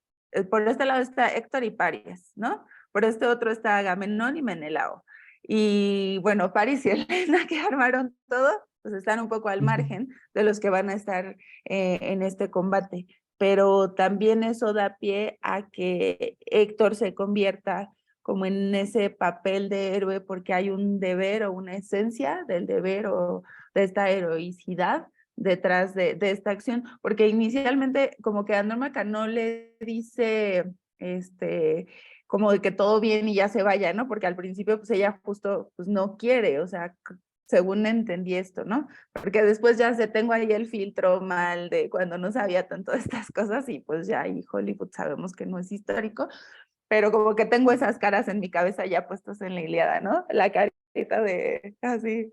por este lado está Héctor y Paris, ¿no? Por este otro está Agamenón y Menelao. Y bueno, Paris y Helena, que armaron todo, pues están un poco al margen de los que van a estar en este combate. Pero también eso da pie a que Héctor se convierta como en ese papel de héroe porque hay un deber o una esencia del deber o de esta heroicidad detrás de esta acción, porque inicialmente como que Andrómaca no le dice como de que todo bien y ya se vaya, ¿no? Porque al principio pues ella justo pues no quiere, o sea, según entendí esto, ¿no? Porque después ya tengo ahí el filtro mal de cuando no sabía tanto de estas cosas y pues ya ahí Hollywood sabemos que no es histórico, pero como que tengo esas caras en mi cabeza ya puestas en la Ilíada, ¿no? La carita de así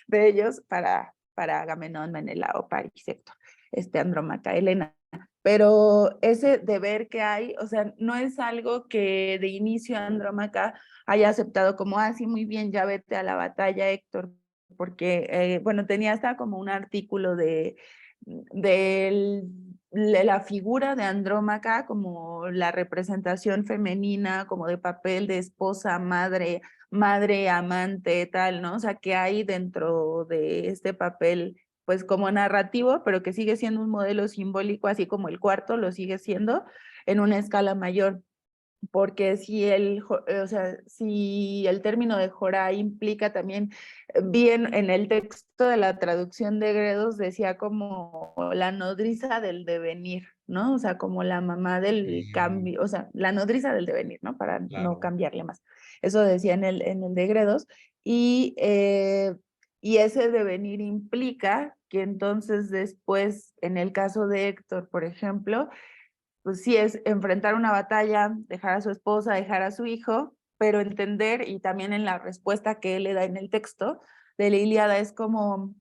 de ellos para Agamenón, Menelao, París, Héctor, Andrómaca, Helena. Pero ese deber que hay, o sea, no es algo que de inicio Andrómaca haya aceptado como, ah, sí, muy bien, ya vete a la batalla, Héctor, porque, bueno, tenía hasta como un artículo de la figura de Andrómaca como la representación femenina, como de papel de esposa, madre, amante, tal, ¿no? O sea, que hay dentro de este papel, pues como narrativo, pero que sigue siendo un modelo simbólico, así como el cuarto lo sigue siendo en una escala mayor. Porque o sea, si el término de Jorá implica también, bien en el texto de la traducción de Gredos decía como la nodriza del devenir, ¿no? O sea, como la mamá del cambio, o sea, la nodriza del devenir, ¿no? Para no Claro. cambiarle más. Eso decía en el de Gredos. Y ese devenir implica que entonces después, en el caso de Héctor, por ejemplo, pues sí es enfrentar una batalla, dejar a su esposa, dejar a su hijo, pero entender, y también en la respuesta que él le da en el texto de la Ilíada, es como,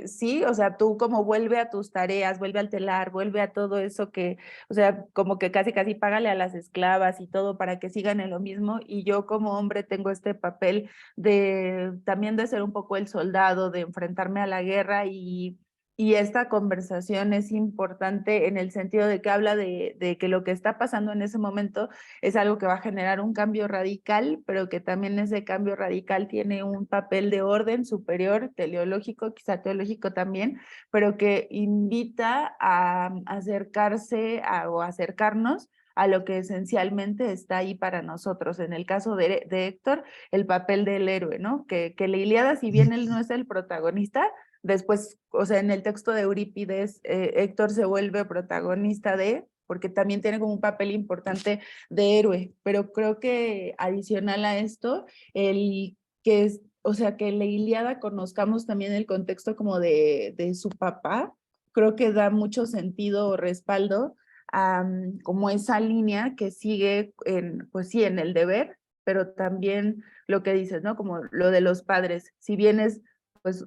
sí, o sea, tú como vuelve a tus tareas, vuelve al telar, vuelve a todo eso que, o sea, como que casi casi págale a las esclavas y todo para que sigan en lo mismo, y yo como hombre tengo este papel de también de ser un poco el soldado, de enfrentarme a la guerra y esta conversación es importante en el sentido de que habla de que lo que está pasando en ese momento es algo que va a generar un cambio radical, pero que también ese cambio radical tiene un papel de orden superior, teleológico, quizá teológico también, pero que invita a acercarse o acercarnos a lo que esencialmente está ahí para nosotros. En el caso de Héctor, el papel del héroe, ¿no? Que la Ilíada, si bien él no es el protagonista, después, o sea, en el texto de Eurípides, Héctor se vuelve protagonista porque también tiene como un papel importante de héroe, pero creo que adicional a esto, el que es, o sea, que la Ilíada conozcamos también el contexto como de su papá, creo que da mucho sentido o respaldo a como esa línea que sigue pues sí, en el deber, pero también lo que dices, ¿no? Como lo de los padres, si bien es pues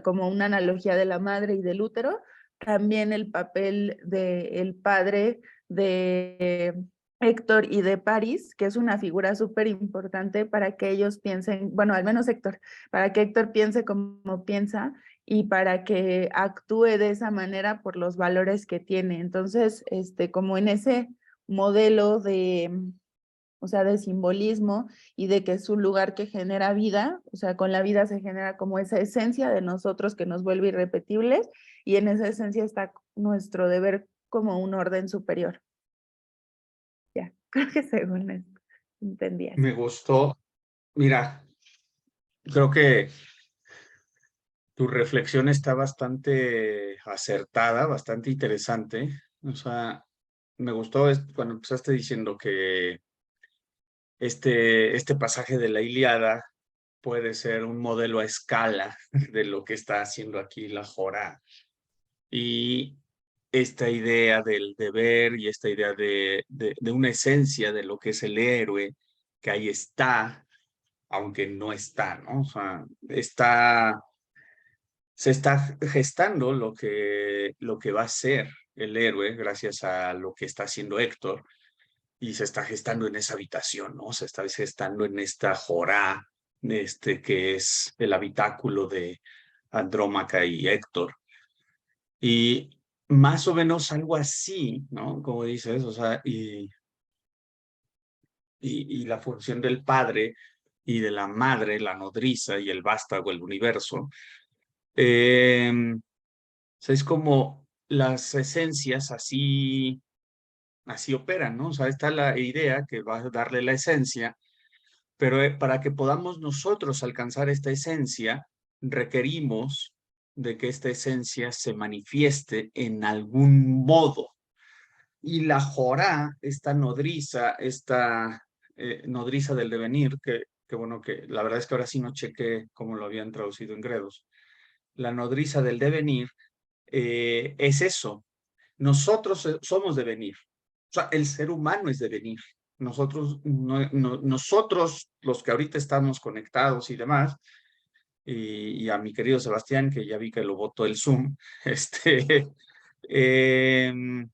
como una analogía de la madre y del útero, también el papel del padre de Héctor y de París, que es una figura súper importante para que ellos piensen, bueno, al menos Héctor, para que Héctor piense como piensa y para que actúe de esa manera por los valores que tiene. Entonces, como en ese modelo o sea, de simbolismo y de que es un lugar que genera vida, o sea, con la vida se genera como esa esencia de nosotros que nos vuelve irrepetibles y en esa esencia está nuestro deber como un orden superior. Ya, creo que según esto entendí así. Me gustó. Mira, creo que tu reflexión está bastante acertada, bastante interesante. O sea, me gustó cuando empezaste diciendo que este pasaje de la Ilíada puede ser un modelo a escala de lo que está haciendo aquí la Jorah. Y esta idea del deber y esta idea de una esencia de lo que es el héroe, que ahí está, aunque no está, ¿no? O sea, se está gestando lo que va a ser el héroe gracias a lo que está haciendo Héctor, y se está gestando en esa habitación, ¿no? Se está gestando en esta Jorah, que es el habitáculo de Andrómaca y Héctor. Y más o menos algo así, ¿no? Como dices, o sea, y la función del padre y de la madre, la nodriza y el vástago, el universo, o sea, es como las esencias así operan, ¿no? O sea, está la idea que va a darle la esencia, pero para que podamos nosotros alcanzar esta esencia, requerimos de que esta esencia se manifieste en algún modo. Y la Jorá, esta nodriza del devenir, que bueno, que la verdad es que ahora sí no chequé cómo lo habían traducido en Gredos. La nodriza del devenir es eso. Nosotros somos devenir. O sea, el ser humano es devenir. Nosotros, nosotros, los que ahorita estamos conectados y demás, y a mi querido Sebastián, que ya vi que lo votó el Zoom, em,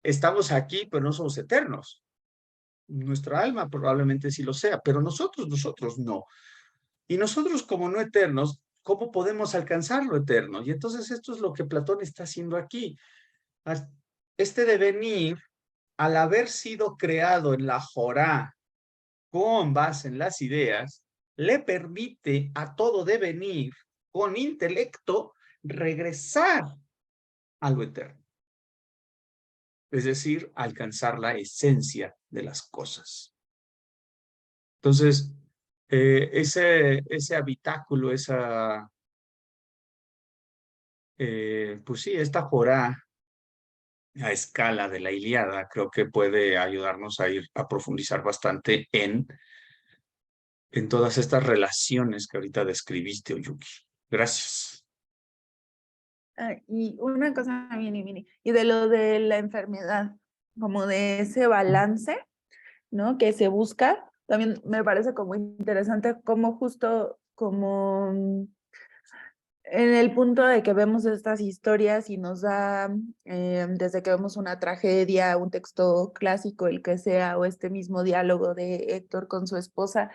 estamos aquí, pero no somos eternos. Nuestra alma probablemente sí lo sea, pero nosotros no. Y nosotros como no eternos, ¿cómo podemos alcanzar lo eterno? Y entonces esto es lo que Platón está haciendo aquí. Este devenir, al haber sido creado en la Jorá con base en las ideas, le permite a todo devenir con intelecto regresar a lo eterno. Es decir, alcanzar la esencia de las cosas. Entonces, ese habitáculo, pues sí, esta Jorá a escala de la Ilíada, creo que puede ayudarnos a ir a profundizar bastante en todas estas relaciones que ahorita describiste, Oyuki. Gracias. Y una cosa, Mini, y de lo de la enfermedad, como de ese balance, ¿no? Que se busca, también me parece como interesante como justo como en el punto de que vemos estas historias y nos da, desde que vemos una tragedia, un texto clásico, el que sea, o este mismo diálogo de Héctor con su esposa,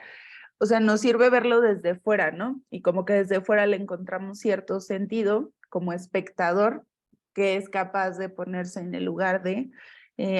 o sea, nos sirve verlo desde fuera, ¿no? Y como que desde fuera le encontramos cierto sentido como espectador que es capaz de ponerse en el lugar de,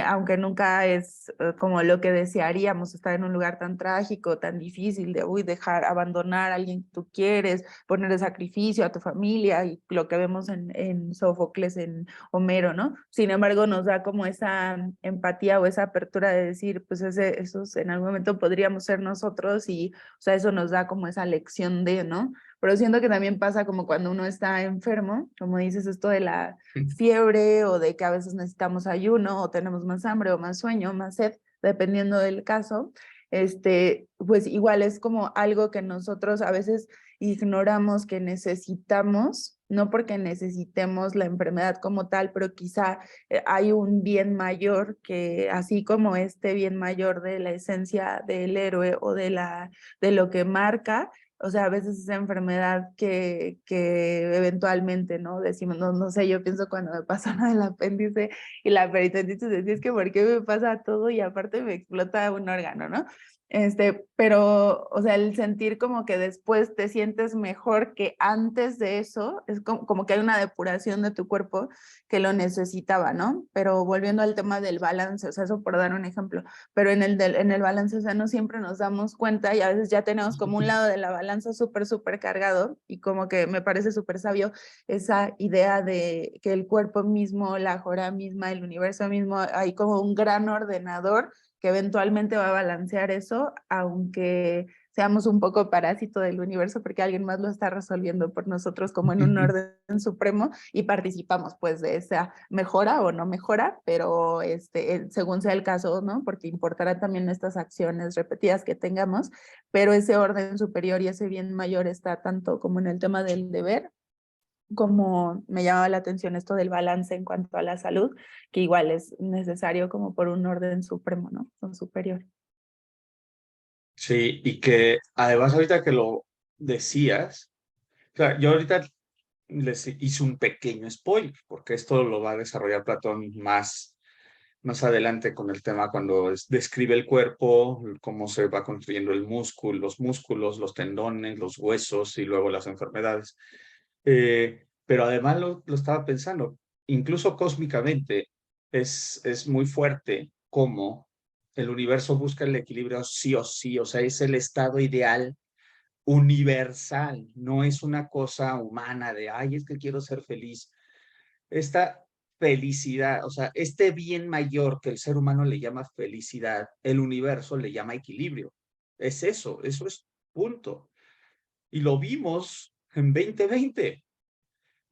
aunque nunca es como lo que desearíamos, estar en un lugar tan trágico, tan difícil, de dejar, abandonar a alguien que tú quieres, poner de sacrificio a tu familia, y lo que vemos en Sófocles, en Homero, ¿no? Sin embargo, nos da como esa empatía o esa apertura de decir, pues esos en algún momento podríamos ser nosotros, y, o sea, eso nos da como esa lección de, ¿no? Pero siento que también pasa como cuando uno está enfermo, como dices, esto de la fiebre, o de que a veces necesitamos ayuno, o tenemos más hambre, o más sueño, más sed, dependiendo del caso, pues igual es como algo que nosotros a veces ignoramos que necesitamos, no porque necesitemos la enfermedad como tal, pero quizá hay un bien mayor que, así como este bien mayor de la esencia del héroe o de lo que marca, o sea, a veces esa enfermedad que eventualmente, ¿no? Decimos, no sé, yo pienso cuando me pasó lo del apéndice y la peritonitis, decía, es que ¿por qué me pasa todo y aparte me explota un órgano, ¿no? Pero, o sea, el sentir como que después te sientes mejor que antes de eso, es como que hay una depuración de tu cuerpo que lo necesitaba, ¿no? Pero volviendo al tema del balance, o sea, eso por dar un ejemplo, pero en el balance, o sea, no siempre nos damos cuenta, y a veces ya tenemos como un lado de la balanza súper cargado, y como que me parece súper sabio esa idea de que el cuerpo mismo, la Jorá misma, el universo mismo, hay como un gran ordenador que eventualmente va a balancear eso, aunque seamos un poco parásito del universo porque alguien más lo está resolviendo por nosotros como en un orden supremo y participamos pues de esa mejora o no mejora, pero según sea el caso, ¿no? Porque importará también estas acciones repetidas que tengamos, pero ese orden superior y ese bien mayor está tanto como en el tema del deber, como me llamaba la atención esto del balance en cuanto a la salud, que igual es necesario como por un orden supremo, ¿no? O superior. Sí, y que además ahorita que lo decías, o sea, yo ahorita les hice un pequeño spoiler, porque esto lo va a desarrollar Platón más adelante con el tema cuando describe el cuerpo, cómo se va construyendo el músculo, los músculos, los tendones, los huesos y luego las enfermedades. Pero además lo estaba pensando, incluso cósmicamente es muy fuerte cómo el universo busca el equilibrio sí o sí, o sea, es el estado ideal universal, no es una cosa humana de, ay, es que quiero ser feliz. Esta felicidad, o sea, este bien mayor que el ser humano le llama felicidad, el universo le llama equilibrio. Es eso es punto. Y lo vimos en 2020.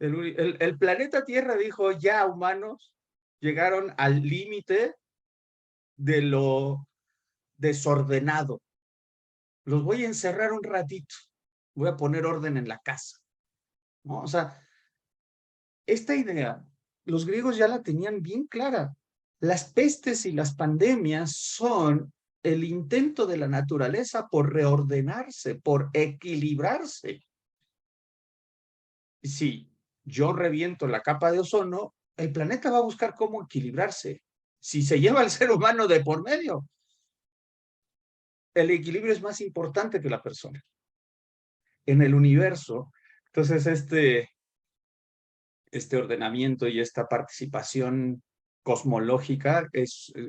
El planeta Tierra dijo, ya humanos llegaron al límite de lo desordenado. Los voy a encerrar un ratito. Voy a poner orden en la casa, ¿no? O sea, esta idea, los griegos ya la tenían bien clara. Las pestes y las pandemias son el intento de la naturaleza por reordenarse, por equilibrarse. Si yo reviento la capa de ozono, el planeta va a buscar cómo equilibrarse. Si se lleva al ser humano de por medio, el equilibrio es más importante que la persona. En el universo, entonces este ordenamiento y esta participación cosmológica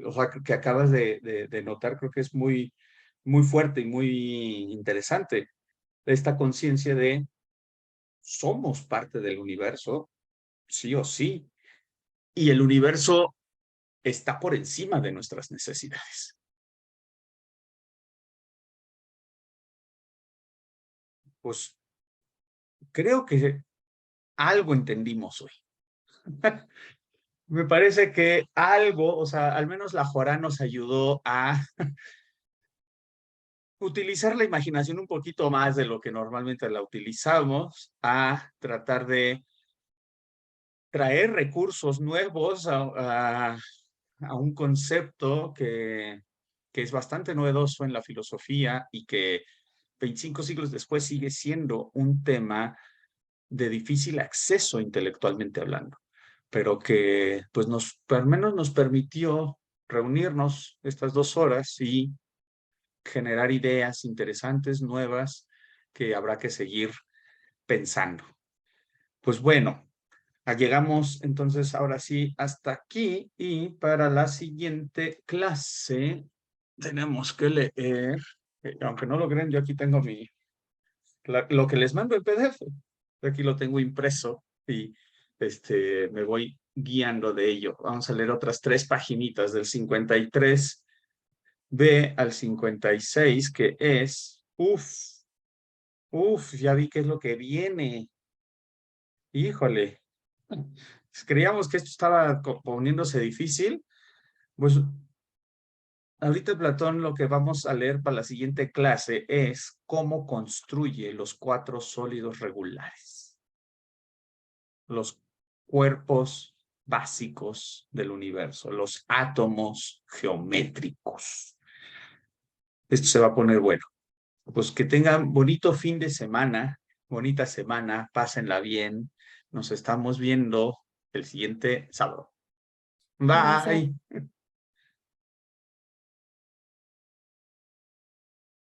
o sea, que acabas de notar, creo que es muy fuerte y muy interesante. Esta conciencia de somos parte del universo, sí o sí, y el universo está por encima de nuestras necesidades. Pues creo que algo entendimos hoy. Me parece que algo, o sea, al menos la Jorá nos ayudó a utilizar la imaginación un poquito más de lo que normalmente la utilizamos, a tratar de traer recursos nuevos a un concepto que es bastante novedoso en la filosofía y que 25 siglos después sigue siendo un tema de difícil acceso intelectualmente hablando, pero que pues al menos nos permitió reunirnos estas 2 horas y generar ideas interesantes, nuevas, que habrá que seguir pensando. Pues bueno, llegamos entonces ahora sí hasta aquí y para la siguiente clase tenemos que leer, aunque no lo creen, yo aquí tengo lo que les mando en PDF, aquí lo tengo impreso y me voy guiando de ello. Vamos a leer otras 3 paginitas del 53B al 56, que es, ya vi qué es lo que viene. Híjole, creíamos que esto estaba poniéndose difícil. Pues ahorita Platón lo que vamos a leer para la siguiente clase es cómo construye los 4 sólidos regulares, los cuerpos básicos del universo, los átomos geométricos. Esto se va a poner bueno. Pues que tengan bonito fin de semana, bonita semana, pásenla bien. Nos estamos viendo el siguiente sábado. Gracias. Bye.